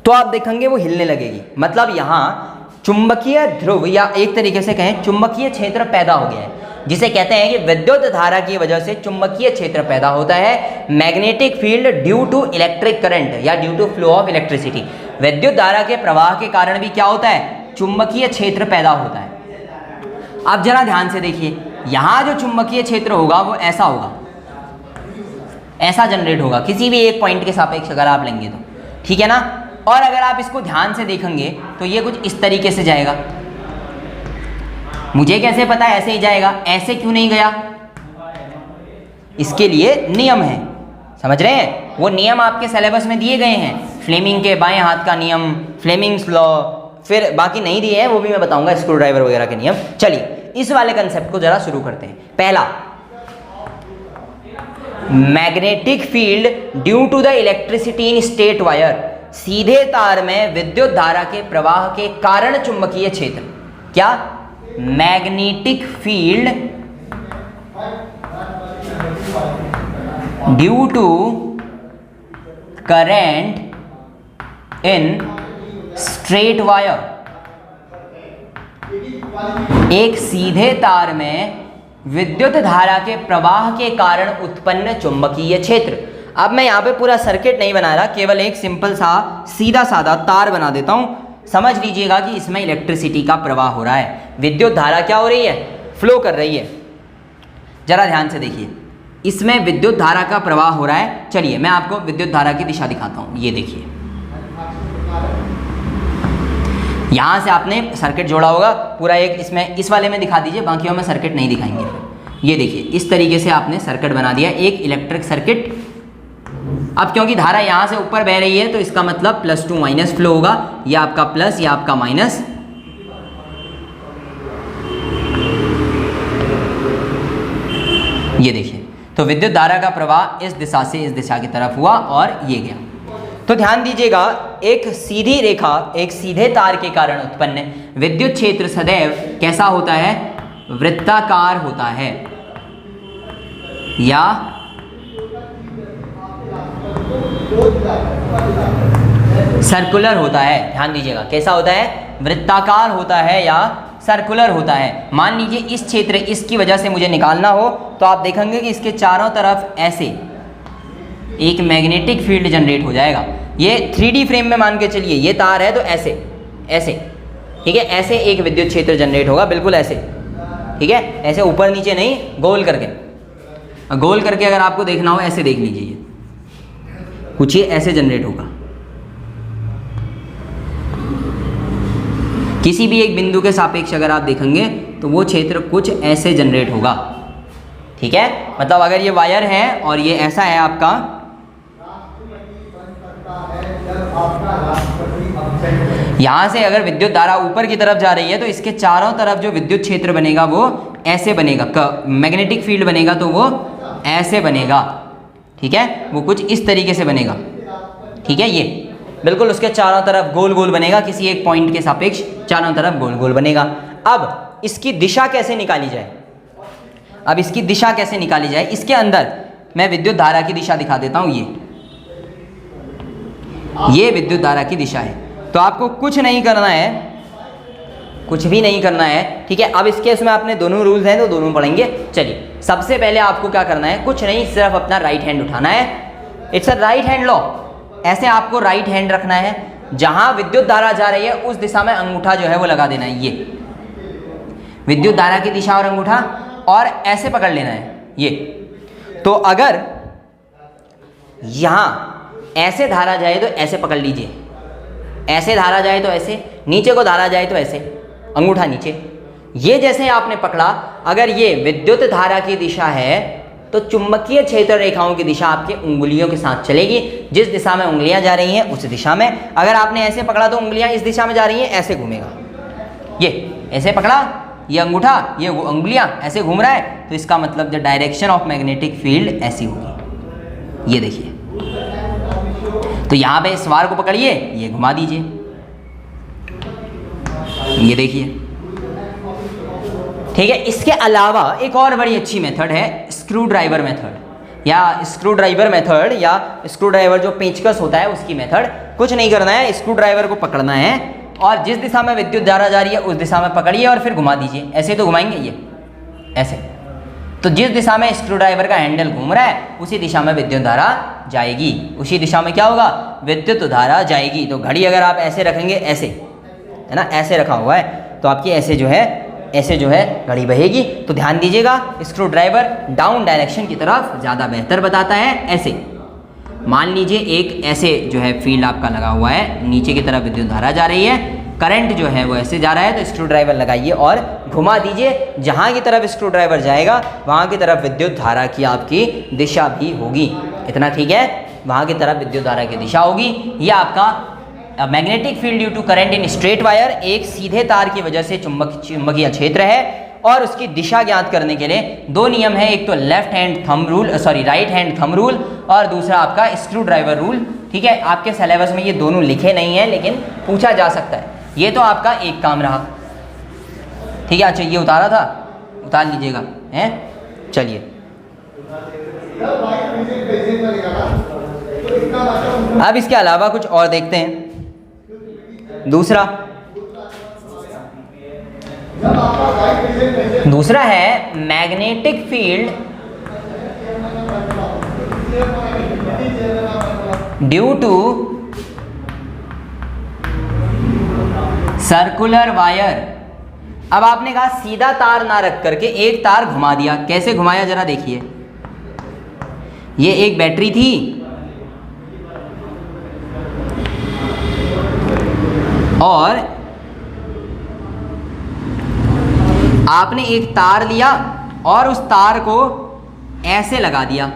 तो आप देखेंगे वो हिलने लगेगी। मतलब यहाँ चुंबकीय ध्रुव या एक तरीके से कहें चुंबकीय क्षेत्र पैदा हो गया है, जिसे कहते हैं कि विद्युत धारा की वजह से चुंबकीय क्षेत्र पैदा होता है। Magnetic field due to electric current या due to flow of electricity, विद्युत धारा के प्रवाह के कारण भी क्या होता है, चुंबकीय क्षेत्र पैदा होता है। अब जरा ध्यान से देखिए, यहाँ जो चुंबकीय क्षेत्र होगा वो ऐसा होगा, ऐसा जनरेट होगा किसी भी एक पॉइंट के सापेक्ष अगर आप लेंगे तो, ठीक है ना। और अगर आप इसको ध्यान से देखेंगे तो ये कुछ इस तरीके से जाएगा। मुझे कैसे पता ऐसे ही जाएगा, ऐसे क्यों नहीं गया, इसके लिए नियम है, समझ रहे हैं। वो नियम आपके सिलेबस में दिए गए हैं, फ्लेमिंग के बाएं हाथ का नियम, फ्लेमिंग्स लॉ, फिर बाकी नहीं दिए हैं वो भी मैं बताऊंगा, स्क्रू ड्राइवर वगैरह के नियम। चलिए इस वाले कंसेप्ट को जरा शुरू करते हैं। पहला, magnetic field due to the electricity in straight wire, सीधे तार में विद्युत धारा के प्रवाह के कारण चुंबकीय क्षेत्र। क्या, magnetic field due to current in straight wire, एक सीधे तार में विद्युत धारा के प्रवाह के कारण उत्पन्न चुंबकीय क्षेत्र। अब मैं यहाँ पे पूरा सर्किट नहीं बना रहा, केवल एक सिंपल सा सीधा साधा तार बना देता हूँ। समझ लीजिएगा कि इसमें इलेक्ट्रिसिटी का प्रवाह हो रहा है, विद्युत धारा क्या हो रही है, फ्लो कर रही है। जरा ध्यान से देखिए, इसमें विद्युत धारा का प्रवाह हो रहा है। चलिए मैं आपको विद्युत धारा की दिशा दिखाता हूँ। ये देखिए, यहाँ से आपने सर्किट जोड़ा होगा पूरा, एक इसमें इस वाले में दिखा दीजिए, बाकियों में सर्किट नहीं दिखाएंगे फिर। ये देखिए, इस तरीके से आपने सर्किट बना दिया, एक इलेक्ट्रिक सर्किट। अब क्योंकि धारा यहाँ से ऊपर बह रही है तो इसका मतलब प्लस टू माइनस फ्लो होगा, ये आपका प्लस, ये आपका माइनस। ये देखिए, तो विद्युत धारा का प्रवाह इस दिशा से इस दिशा की तरफ हुआ और ये गया। तो ध्यान दीजिएगा, एक सीधी रेखा, एक सीधे तार के कारण उत्पन्न विद्युत क्षेत्र सदैव कैसा होता है, वृत्ताकार होता है या सर्कुलर होता है। ध्यान दीजिएगा, कैसा होता है, वृत्ताकार होता है या सर्कुलर होता है। मान लीजिए इस क्षेत्र, इसकी वजह से मुझे निकालना हो तो आप देखेंगे कि इसके चारों तरफ ऐसे एक मैग्नेटिक फील्ड जनरेट हो जाएगा। ये 3D फ्रेम में मान के चलिए, ये तार है तो ऐसे ऐसे, ठीक है, ऐसे एक विद्युत क्षेत्र जनरेट होगा, बिल्कुल ऐसे, ठीक है, ऐसे ऊपर नीचे नहीं, गोल करके। गोल करके अगर आपको देखना हो ऐसे देख लीजिए, कुछ ये ऐसे जनरेट होगा। किसी भी एक बिंदु के सापेक्ष अगर आप देखेंगे तो वो क्षेत्र कुछ ऐसे जनरेट होगा, ठीक है। मतलब अगर ये वायर है और ये ऐसा है आपका, यहाँ से अगर विद्युत धारा ऊपर की तरफ जा रही है तो इसके चारों तरफ जो विद्युत क्षेत्र बनेगा वो ऐसे बनेगा, मैग्नेटिक फील्ड बनेगा तो वो ऐसे बनेगा, ठीक है, वो कुछ इस तरीके से बनेगा, ठीक है। ये बिल्कुल उसके चारों तरफ गोल गोल बनेगा, किसी एक पॉइंट के सापेक्ष चारों तरफ गोल गोल बनेगा। अब इसकी दिशा कैसे निकाली जाए, अब इसकी दिशा कैसे निकाली जाए, इसके अंदर मैं विद्युत धारा की दिशा दिखा देता हूँ। ये विद्युत धारा की दिशा है, तो आपको कुछ नहीं करना है, कुछ भी नहीं करना है, ठीक है। अब इसके इसमें अपने दोनों रूल्स हैं तो दोनों पढ़ेंगे। चलिए सबसे पहले आपको क्या करना है, कुछ नहीं, सिर्फ अपना राइट हैंड उठाना है। It's a right hand law, ऐसे आपको राइट हैंड रखना है, जहां विद्युत धारा जा रही है उस दिशा में अंगूठा जो है वो लगा देना है, ये विद्युत धारा की दिशा और अंगूठा, और ऐसे पकड़ लेना है ये। तो अगर यहां ऐसे धारा जाए तो ऐसे पकड़ लीजिए, ऐसे धारा जाए तो ऐसे, नीचे को धारा जाए तो ऐसे, अंगूठा नीचे। ये जैसे आपने पकड़ा, अगर ये विद्युत धारा की दिशा है तो चुंबकीय क्षेत्र रेखाओं की दिशा आपके उंगलियों के साथ चलेगी। जिस दिशा में उंगलियां जा रही हैं उस दिशा में। अगर आपने ऐसे पकड़ा तो उंगलियां इस दिशा में जा रही हैं, ऐसे घूमेगा। ये ऐसे पकड़ा, ये अंगूठा, ये उंगलियां ऐसे घूम रहा है, तो इसका मतलब the direction of magnetic field ऐसी होगी। ये देखिए, तो यहां पे इस वार को पकड़िए, ये घुमा दीजिए, ये देखिए, ठीक है। इसके अलावा एक और बड़ी अच्छी मेथड है स्क्रू ड्राइवर मेथड, या स्क्रू ड्राइवर मेथड, या स्क्रू ड्राइवर जो पेंचकस होता है उसकी मेथड। कुछ नहीं करना है, स्क्रू ड्राइवर को पकड़ना है और जिस दिशा में विद्युत धारा जा रही है उस दिशा में पकड़िए और फिर घुमा दीजिए। ऐसे तो घुमाएंगे, ये ऐसे, तो जिस दिशा में स्क्रू ड्राइवर का हैंडल घूम रहा है उसी दिशा में विद्युत धारा जाएगी। उसी दिशा में क्या होगा, विद्युत धारा जाएगी। तो घड़ी अगर आप ऐसे रखेंगे, ऐसे है ना, ऐसे रखा हुआ है, तो आपकी ऐसे जो है घड़ी बहेगी। तो ध्यान दीजिएगा, स्क्रू ड्राइवर डाउन डायरेक्शन की तरफ ज़्यादा बेहतर बताता है। ऐसे मान लीजिए एक ऐसे जो है फील्ड आपका लगा हुआ है, नीचे की तरफ विद्युत धारा जा रही है, करंट जो है वो ऐसे जा रहा है, तो स्क्रू ड्राइवर लगाइए और घुमा दीजिए। जहाँ की तरफ स्क्रू ड्राइवर जाएगा वहाँ की तरफ विद्युत धारा की आपकी दिशा भी होगी। इतना ठीक है, वहाँ की तरफ विद्युत धारा की दिशा होगी। ये आपका magnetic field due to current in straight wire, एक सीधे तार की वजह से चुंबकीय क्षेत्र है। और उसकी दिशा ज्ञात करने के लिए दो नियम है, एक तो राइट हैंड थंब रूल और दूसरा आपका स्क्रू ड्राइवर रूल। ठीक है, आपके सिलेबस में ये दोनों लिखे नहीं हैं लेकिन पूछा जा सकता है। ये तो आपका एक काम रहा, ठीक है। अच्छा, ये उतारा था, उतार लीजिएगा, हैं, चलिए। अब इसके अलावा कुछ और देखते हैं। दूसरा है magnetic field due to circular wire. अब आपने कहा सीधा तार ना रख करके एक तार घुमा दिया। कैसे घुमाया जरा देखिए। ये एक बैटरी थी और आपने एक तार लिया और उस तार को ऐसे लगा दिया।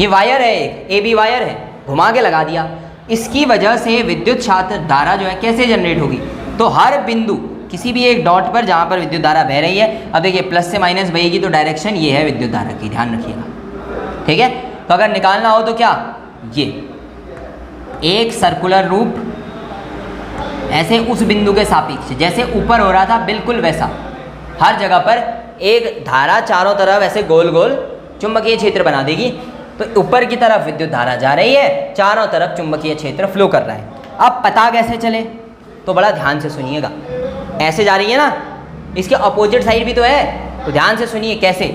ये वायर है, एक AB वायर है, घुमा के लगा दिया। इसकी वजह से विद्युत धारा जो है कैसे जनरेट होगी, तो हर बिंदु किसी भी एक डॉट पर जहाँ पर विद्युत धारा बह रही है, अब देखिए प्लस से माइनस बहेगी तो डायरेक्शन ये है विद्युत धारा की, ध्यान रखिएगा। ठीक है, तो अगर निकालना हो तो क्या, ये एक सर्कुलर रूप ऐसे उस बिंदु के सापेक्ष जैसे ऊपर हो रहा था बिल्कुल वैसा, हर जगह पर एक धारा चारों तरफ ऐसे गोल गोल चुंबकीय क्षेत्र बना देगी। तो ऊपर की तरफ विद्युत धारा जा रही है, चारों तरफ चुंबकीय क्षेत्र फ्लो कर रहा है। अब पता कैसे चले, तो बड़ा ध्यान से सुनिएगा। ऐसे जा रही है ना, इसके अपोजिट साइड भी तो है, तो ध्यान से सुनिए कैसे।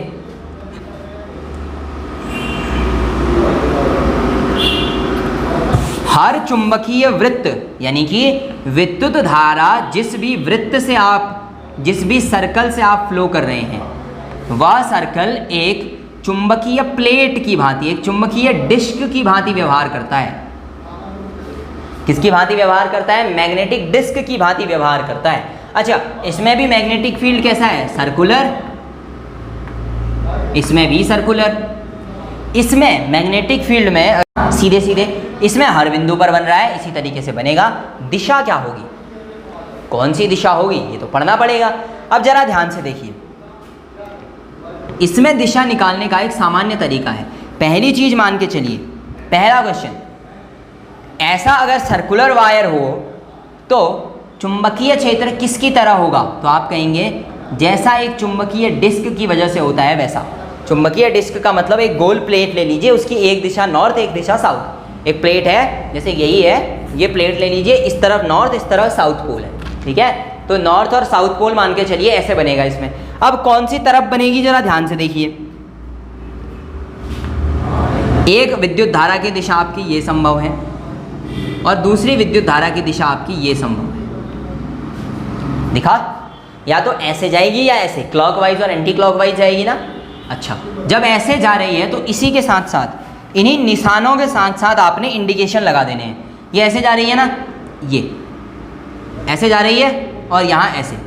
हर चुंबकीय वृत्त यानी कि विद्युत धारा जिस भी सर्कल से आप फ्लो कर रहे हैं, वह सर्कल एक चुंबकीय प्लेट की भांति, एक चुंबकीय डिस्क की भांति व्यवहार करता है। किसकी भांति व्यवहार करता है, मैग्नेटिक डिस्क की भांति व्यवहार करता है। अच्छा, इसमें भी मैग्नेटिक फील्ड कैसा है, सर्कुलर, इसमें भी सर्कुलर। इसमें मैग्नेटिक फील्ड में सीधे सीधे इसमें हर बिंदु पर बन रहा है, इसी तरीके से बनेगा। दिशा क्या होगी, कौन सी दिशा होगी, ये तो पढ़ना पड़ेगा। अब जरा ध्यान से देखिए, इसमें दिशा निकालने का एक सामान्य तरीका है। पहली चीज मान के चलिए, पहला क्वेश्चन, ऐसा अगर सर्कुलर वायर हो तो चुंबकीय क्षेत्र किसकी तरह होगा, तो आप कहेंगे जैसा एक चुंबकीय डिस्क की वजह से होता है वैसा। चुंबकीय डिस्क का मतलब एक गोल प्लेट ले लीजिए, उसकी एक दिशा नॉर्थ एक दिशा साउथ। एक प्लेट है, जैसे यही है, ये प्लेट ले लीजिए, इस तरफ नॉर्थ इस तरफ साउथ पोल है। ठीक है, तो नॉर्थ और साउथ पोल मान के चलिए, ऐसे बनेगा इसमें। अब कौन सी तरफ बनेगी जरा ध्यान से देखिए। एक विद्युत धारा की दिशा आपकी ये संभव है और दूसरी विद्युत धारा की दिशा आपकी ये संभव है। दिखा, या तो ऐसे जाएगी या ऐसे, क्लॉकवाइज और एंटी क्लॉकवाइज जाएगी ना। अच्छा, जब ऐसे जा रही है तो इसी के साथ साथ, इन्हीं निशानों के साथ साथ आपने इंडिकेशन लगा देने हैं। ये ऐसे जा रही है ना, ये ऐसे जा रही है और यहाँ ऐसे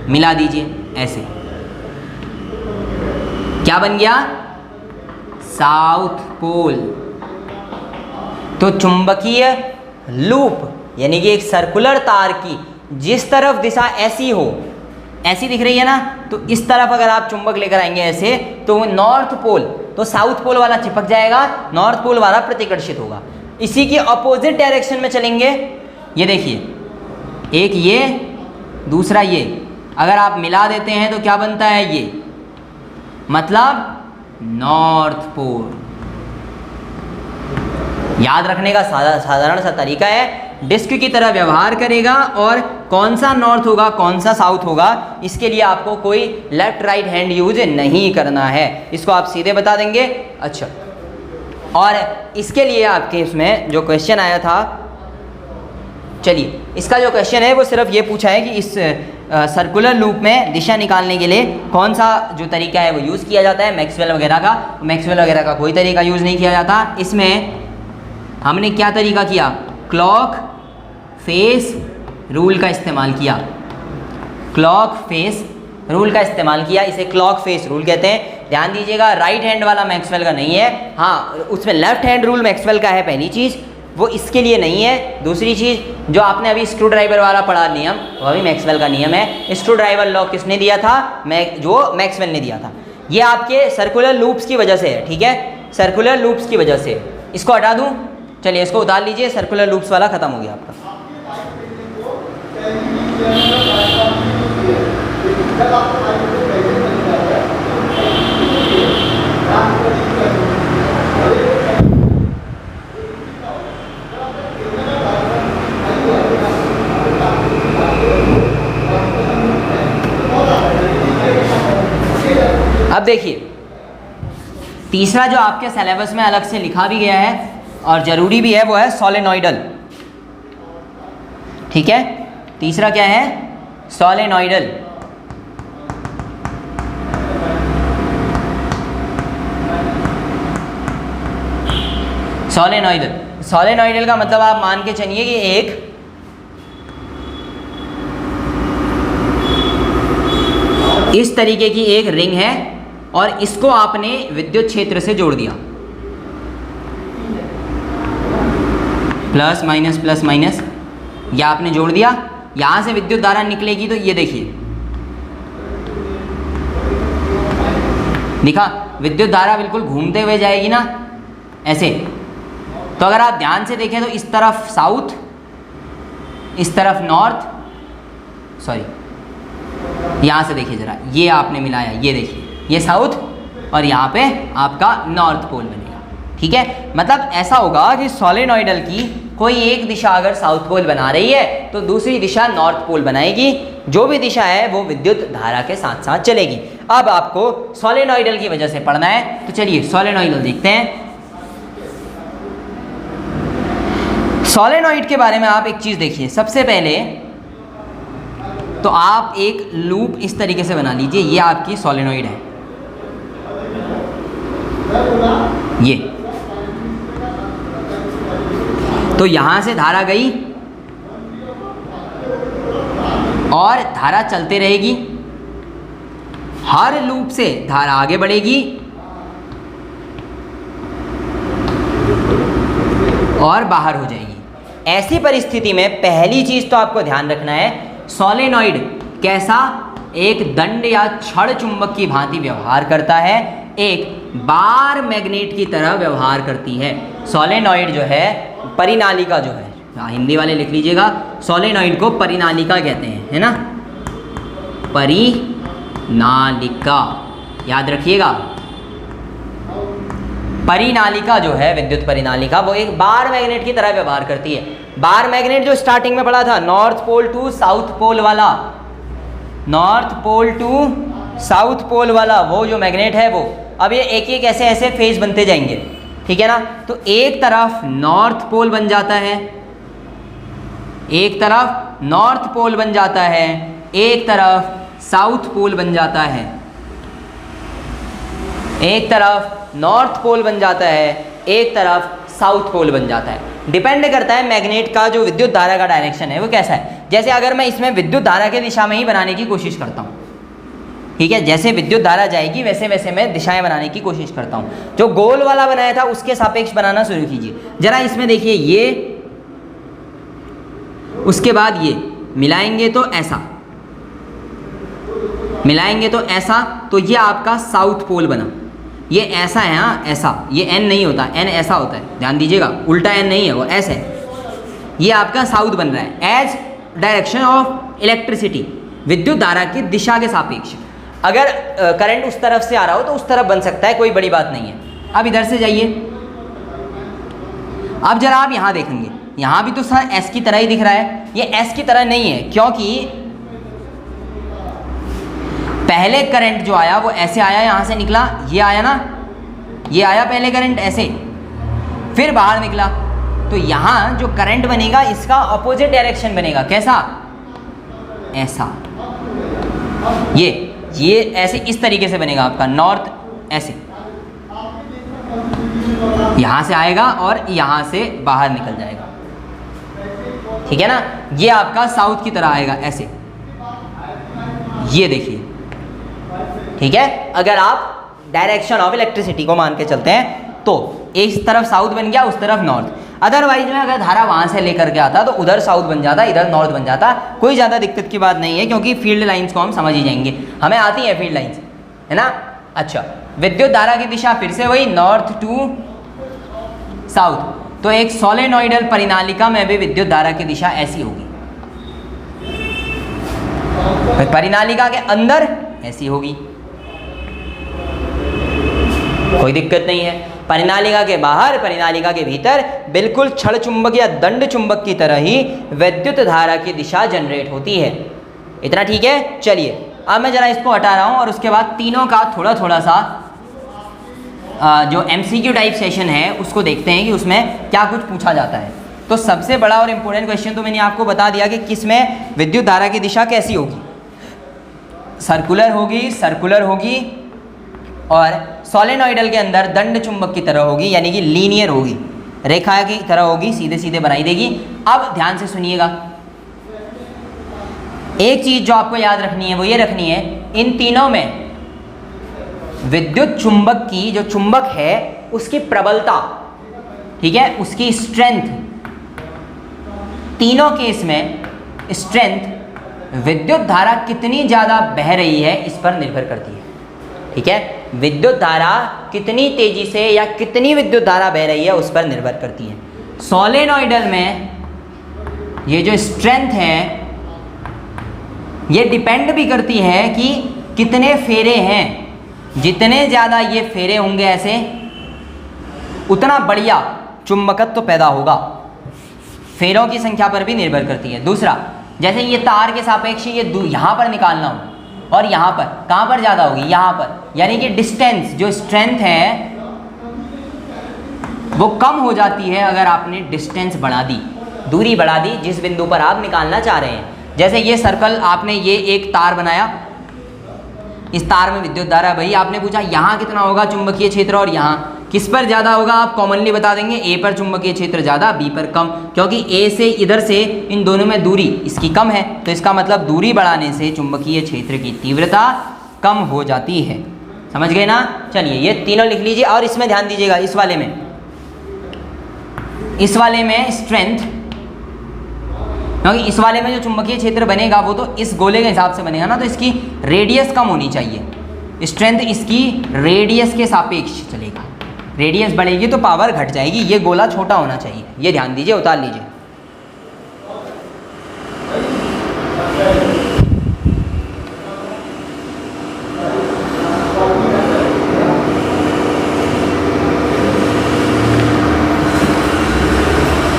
मिला दीजिए, ऐसे। क्या बन गया, साउथ पोल। तो चुंबकीय लूप यानी कि एक सर्कुलर तार की जिस तरफ दिशा ऐसी हो, ऐसी दिख रही है ना, तो इस तरफ अगर आप चुंबक लेकर आएंगे ऐसे, तो नॉर्थ पोल, तो साउथ पोल वाला चिपक जाएगा, नॉर्थ पोल वाला प्रतिकर्षित होगा। इसी की अपोजिट डायरेक्शन में चलेंगे, ये देखिए, एक ये दूसरा ये, अगर आप मिला देते हैं तो क्या बनता है, ये मतलब नॉर्थ पोल। याद रखने का साधारण सा तरीका है, डिस्क की तरह व्यवहार करेगा और कौन सा नॉर्थ होगा कौन सा साउथ होगा, इसके लिए आपको कोई लेफ्ट राइट हैंड यूज नहीं करना है, इसको आप सीधे बता देंगे। अच्छा, और इसके लिए आपके इसमें जो क्वेश्चन आया था, चलिए इसका जो क्वेश्चन है वो सिर्फ ये पूछा है कि इस सर्कुलर लूप में दिशा निकालने के लिए कौन सा जो तरीका है वो यूज़ किया जाता है, मैक्सवेल वगैरह का। मैक्सवेल वगैरह का कोई तरीका यूज़ नहीं किया जाता। इसमें हमने क्या तरीका किया, क्लॉक फेस रूल का इस्तेमाल किया, क्लॉक फेस रूल का इस्तेमाल किया, इसे क्लॉक फेस रूल कहते हैं। ध्यान दीजिएगा, राइट हैंड वाला मैक्सवेल का नहीं है, हाँ उसमें लेफ्ट हैंड रूल मैक्सवेल का है, पहली चीज़ वो इसके लिए नहीं है। दूसरी चीज़ जो आपने अभी स्क्रू ड्राइवर वाला पढ़ा नियम, वह भी मैक्सवेल का नियम है। स्क्रू ड्राइवर लॉ किसने दिया था, जो मैक्सवेल ने दिया था। ये आपके सर्कुलर लूप्स की वजह से है, ठीक है, सर्कुलर लूप्स की वजह से। इसको हटा दूँ, चलिए इसको उतार लीजिए, सर्कुलर लूप्स वाला ख़त्म हो गया आपका। अब देखिए, तीसरा जो आपके सिलेबस में अलग से लिखा भी गया है और ज़रूरी भी है, वो है सोलेनॉइडल। ठीक है, तीसरा क्या है, सोलेनॉइडल। सोलेनॉइडल, सोलेनॉइडल का मतलब आप मान के चलिए कि एक इस तरीके की एक रिंग है और इसको आपने विद्युत क्षेत्र से जोड़ दिया, प्लस माइनस, या आपने जोड़ दिया, यहां से विद्युत धारा निकलेगी। तो ये देखिए, दिखा, विद्युत धारा बिल्कुल घूमते हुए जाएगी ना ऐसे। तो अगर आप ध्यान से देखें तो इस तरफ साउथ, इस तरफ नॉर्थ, सॉरी यहाँ से देखिए ज़रा, ये आपने मिलाया, ये देखिए, ये साउथ और यहाँ पे आपका नॉर्थ पोल बनेगा। ठीक है, मतलब ऐसा होगा कि सोलेनॉइडल की कोई एक दिशा अगर साउथ पोल बना रही है तो दूसरी दिशा नॉर्थ पोल बनाएगी। जो भी दिशा है वो विद्युत धारा के साथ साथ चलेगी। अब आपको सोलेनॉइडल की वजह से पढ़ना है, तो चलिए सोलेनॉइडल देखते हैं। सोलेनॉइड के बारे में आप एक चीज़ देखिए, सबसे पहले तो आप एक लूप इस तरीके से बना लीजिए, ये आपकी सोलेनॉइड है, ये तो यहां से धारा गई और धारा चलते रहेगी, हर लूप से धारा आगे बढ़ेगी और बाहर हो जाएगी। ऐसी परिस्थिति में पहली चीज तो आपको ध्यान रखना है, सोलेनॉइड कैसा, एक दंड या छड़ चुंबक की भांति व्यवहार करता है, एक बार मैग्नेट की तरह व्यवहार करती है। सोलेनॉइड जो है, परिनालिका जो है, हिंदी वाले लिख लीजिएगा, सोलेनॉइड को परिनालिका कहते हैं, है ना, परिनालिका, याद रखिएगा। परिनालिका जो है, विद्युत परिनालिका, वो एक बार मैग्नेट की तरह व्यवहार करती है। बार मैग्नेट जो स्टार्टिंग में पढ़ा था, north pole to south pole वाला, north pole to south pole वाला वो जो मैग्नेट है वो, अब ये एक एक ऐसे ऐसे फेज बनते जाएंगे, ठीक है ना। तो एक तरफ नॉर्थ पोल बन जाता है, एक तरफ नॉर्थ पोल बन जाता है, एक तरफ साउथ पोल बन जाता है, एक तरफ नॉर्थ पोल बन जाता है, एक तरफ साउथ पोल बन जाता है। डिपेंड करता है मैग्नेट का जो विद्युत धारा का डायरेक्शन है वो कैसा है। जैसे अगर मैं इसमें विद्युत धारा के दिशा में ही बनाने की कोशिश करता हूँ, ठीक है, जैसे विद्युत धारा जाएगी वैसे वैसे मैं दिशाएं बनाने की कोशिश करता हूँ। जो गोल वाला बनाया था उसके सापेक्ष बनाना शुरू कीजिए। जरा इसमें देखिए, ये उसके बाद ये मिलाएंगे तो ऐसा, मिलाएंगे तो ऐसा, तो ये आपका साउथ पोल बना। ये ऐसा है, हाँ ऐसा, ये एन नहीं होता, एन ऐसा होता है, ध्यान दीजिएगा, उल्टा एन नहीं है, वो ऐसा है। ये आपका साउथ बन रहा है एज डायरेक्शन ऑफ इलेक्ट्रिसिटी, विद्युत धारा की दिशा के सापेक्ष। अगर करंट उस तरफ से आ रहा हो तो उस तरफ बन सकता है, कोई बड़ी बात नहीं है। अब इधर से जाइए, अब जरा आप यहाँ देखेंगे, यहाँ भी तो सर एस की तरह ही दिख रहा है। ये एस की तरह नहीं है, क्योंकि पहले करंट जो आया वो ऐसे आया, यहाँ से निकला, ये आया ना, ये आया पहले करंट ऐसे, फिर बाहर निकला। तो यहाँ जो करंट बनेगा इसका अपोजिट डायरेक्शन बनेगा, कैसा, ऐसा, ये ऐसे इस तरीके से बनेगा आपका नॉर्थ, ऐसे यहाँ से आएगा और यहाँ से बाहर निकल जाएगा, ठीक है ना। ये आपका साउथ की तरह आएगा ऐसे, ये देखिए, ठीक है। अगर आप डायरेक्शन ऑफ इलेक्ट्रिसिटी को मान के चलते हैं तो एक तरफ साउथ बन गया, उस तरफ नॉर्थ। अदरवाइज में अगर धारा वहां से लेकर के आता तो उधर साउथ बन जाता, इधर नॉर्थ बन जाता, कोई ज़्यादा दिक्कत की बात नहीं है, क्योंकि फील्ड लाइंस को हम समझ ही जाएंगे, हमें आती है फील्ड लाइंस, है ना। अच्छा, विद्युत धारा की दिशा फिर से वही नॉर्थ टू साउथ। तो एक सोलेनोइडल परिनालिका में भी विद्युत धारा की दिशा ऐसी होगी, परिनालिका के अंदर ऐसी होगी, कोई दिक्कत नहीं है। परिनालिका के बाहर, परिनालिका के भीतर बिल्कुल छड़ चुंबक या दंड चुंबक की तरह ही विद्युत धारा की दिशा जनरेट होती है। इतना ठीक है। चलिए अब मैं जरा इसको हटा रहा हूँ और उसके बाद तीनों का थोड़ा थोड़ा सा जो MCQ टाइप सेशन है उसको देखते हैं कि उसमें क्या कुछ पूछा जाता है। तो सबसे बड़ा और इम्पोर्टेंट क्वेश्चन तो मैंने आपको बता दिया कि किसमें विद्युत धारा की दिशा कैसी होगी, सर्कुलर होगी, सर्कुलर होगी, और सोलेनोइडल के अंदर दंड चुंबक की तरह होगी, यानी कि लीनियर होगी, रेखा की तरह होगी, सीधे सीधे बनाई देगी। अब ध्यान से सुनिएगा, एक चीज जो आपको याद रखनी है वो ये रखनी है, इन तीनों में विद्युत चुंबक की जो चुंबक है उसकी प्रबलता, ठीक है, उसकी स्ट्रेंथ, तीनों केस में स्ट्रेंथ विद्युत धारा कितनी ज़्यादा बह रही है इस पर निर्भर करती है, ठीक है। विद्युत धारा कितनी तेजी से या कितनी विद्युत धारा बह रही है उस पर निर्भर करती है। सोलेनोइडल में ये जो स्ट्रेंथ है ये डिपेंड भी करती है कि कितने फेरे हैं, जितने ज़्यादा ये फेरे होंगे ऐसे उतना बढ़िया चुंबकत्व पैदा होगा, फेरों की संख्या पर भी निर्भर करती है। दूसरा, जैसे ये तार के सापेक्ष ये यहाँ पर निकालना हो और यहाँ पर, कहाँ पर ज़्यादा होगी, यहाँ पर, यानी कि डिस्टेंस जो स्ट्रेंथ है वो कम हो जाती है अगर आपने डिस्टेंस बढ़ा दी, दूरी बढ़ा दी जिस बिंदु पर आप निकालना चाह रहे हैं। जैसे ये सर्कल आपने ये एक तार बनाया, इस तार में विद्युत धारा भाई आपने पूछा यहाँ कितना होगा चुंबकीय क्षेत्र और यहाँ किस पर ज़्यादा होगा, आप कॉमनली बता देंगे ए पर चुंबकीय क्षेत्र ज़्यादा, बी पर कम, क्योंकि ए से इधर से इन दोनों में दूरी इसकी कम है, तो इसका मतलब दूरी बढ़ाने से चुंबकीय क्षेत्र की तीव्रता कम हो जाती है। समझ गए ना। चलिए ये तीनों लिख लीजिए और इसमें ध्यान दीजिएगा, इस वाले में स्ट्रेंथ, क्योंकि इस वाले में जो चुंबकीय क्षेत्र बनेगा वो तो इस गोले के हिसाब से बनेगा ना, तो इसकी रेडियस कम होनी चाहिए, स्ट्रेंथ इसकी रेडियस के सापेक्ष चलेगा, रेडियस बढ़ेगी तो पावर घट जाएगी, ये गोला छोटा होना चाहिए, ये ध्यान दीजिए, उतार लीजिए।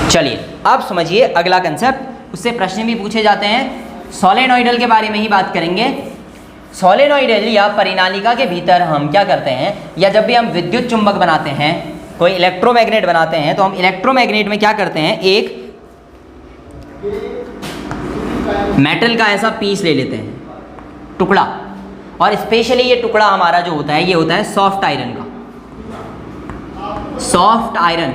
चलिए अब समझिए अगला कंसेप्ट, उससे प्रश्न भी पूछे जाते हैं। सोलेनोइडल के बारे में ही बात करेंगे। सोलेनोइडल या परिनालिका के भीतर हम क्या करते हैं, या जब भी हम विद्युत चुंबक बनाते हैं, कोई इलेक्ट्रोमैग्नेट बनाते हैं, तो हम इलेक्ट्रोमैग्नेट में क्या करते हैं, एक मेटल का ऐसा पीस ले लेते हैं, टुकड़ा, और स्पेशली ये टुकड़ा हमारा जो होता है ये होता है सॉफ्ट आयरन का, सॉफ्ट आयरन,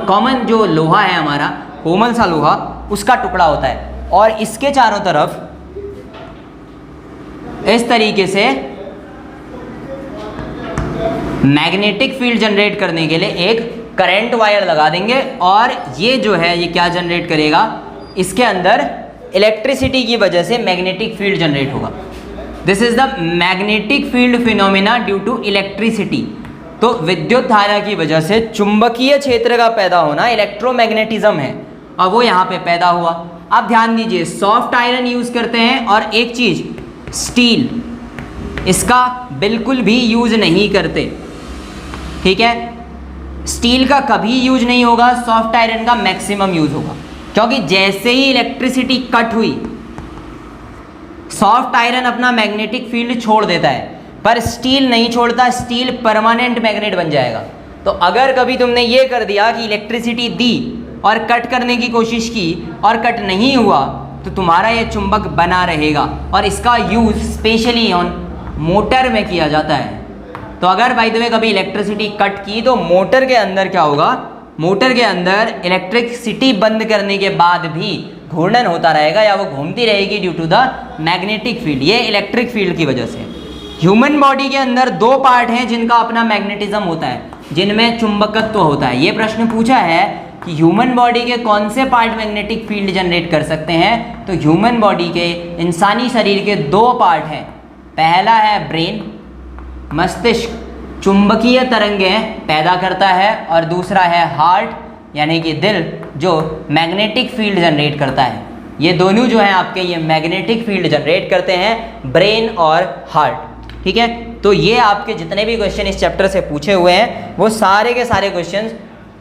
कॉमन जो लोहा है हमारा, कोमल सा लोहा, उसका टुकड़ा होता है, और इसके चारों तरफ इस तरीके से मैग्नेटिक फील्ड जनरेट करने के लिए एक करंट वायर लगा देंगे और ये जो है ये क्या जनरेट करेगा, इसके अंदर इलेक्ट्रिसिटी की वजह से मैग्नेटिक फील्ड जनरेट होगा। This is the magnetic field phenomena due to electricity. तो विद्युत धारा की वजह से चुंबकीय क्षेत्र का पैदा होना इलेक्ट्रोमैग्नेटिज्म है और वो यहाँ पे पैदा हुआ। अब ध्यान दीजिए, सॉफ्ट आयरन यूज़ करते हैं और एक चीज़ स्टील, इसका बिल्कुल भी यूज़ नहीं करते। ठीक है, स्टील का कभी यूज नहीं होगा, सॉफ्ट आयरन का मैक्सिमम यूज होगा, क्योंकि जैसे ही इलेक्ट्रिसिटी कट हुई सॉफ्ट आयरन अपना मैग्नेटिक फील्ड छोड़ देता है, पर स्टील नहीं छोड़ता। स्टील परमानेंट मैग्नेट बन जाएगा। तो अगर कभी तुमने ये कर दिया कि इलेक्ट्रिसिटी दी और कट करने की कोशिश की और कट नहीं हुआ, तो तुम्हारा ये चुंबक बना रहेगा और इसका यूज स्पेशली ऑन मोटर में किया जाता है। तो अगर बाय द वे कभी इलेक्ट्रिसिटी कट की तो मोटर के अंदर क्या होगा, मोटर के अंदर इलेक्ट्रिसिटी बंद करने के बाद भी घूर्णन होता रहेगा या वो घूमती रहेगी due to the magnetic field, ये इलेक्ट्रिक फील्ड की वजह से। ह्यूमन बॉडी के अंदर दो पार्ट हैं जिनका अपना मैग्नेटिज्म होता है, जिनमें चुंबकत्व होता है। ये प्रश्न पूछा है कि ह्यूमन बॉडी के कौन से पार्ट मैग्नेटिक फील्ड जनरेट कर सकते हैं, तो ह्यूमन बॉडी के, इंसानी शरीर के दो पार्ट हैं। पहला है ब्रेन, मस्तिष्क चुंबकीय तरंगें पैदा करता है, और दूसरा है हार्ट यानी कि दिल, जो मैग्नेटिक फील्ड जनरेट करता है। ये दोनों जो हैं आपके, ये मैग्नेटिक फील्ड जनरेट करते हैं, ब्रेन और हार्ट। ठीक है, तो ये आपके जितने भी क्वेश्चन इस चैप्टर से पूछे हुए हैं वो सारे के सारे क्वेश्चन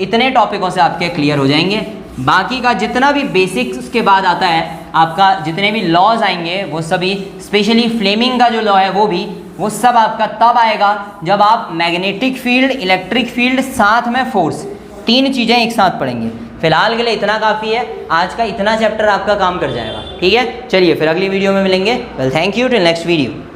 इतने टॉपिकों से आपके क्लियर हो जाएंगे। बाकी का जितना भी बेसिक्स के बाद आता है आपका, जितने भी लॉज आएंगे वो सभी, स्पेशली फ्लेमिंग का जो लॉ है वो सब आपका तब आएगा जब आप मैग्नेटिक फील्ड, इलेक्ट्रिक फील्ड, साथ में फोर्स, तीन चीज़ें एक साथ पढ़ेंगे। फिलहाल के लिए इतना काफ़ी है, आज का इतना चैप्टर आपका काम कर जाएगा। ठीक है, चलिए फिर अगली वीडियो में मिलेंगे। Well, thank you, till next video.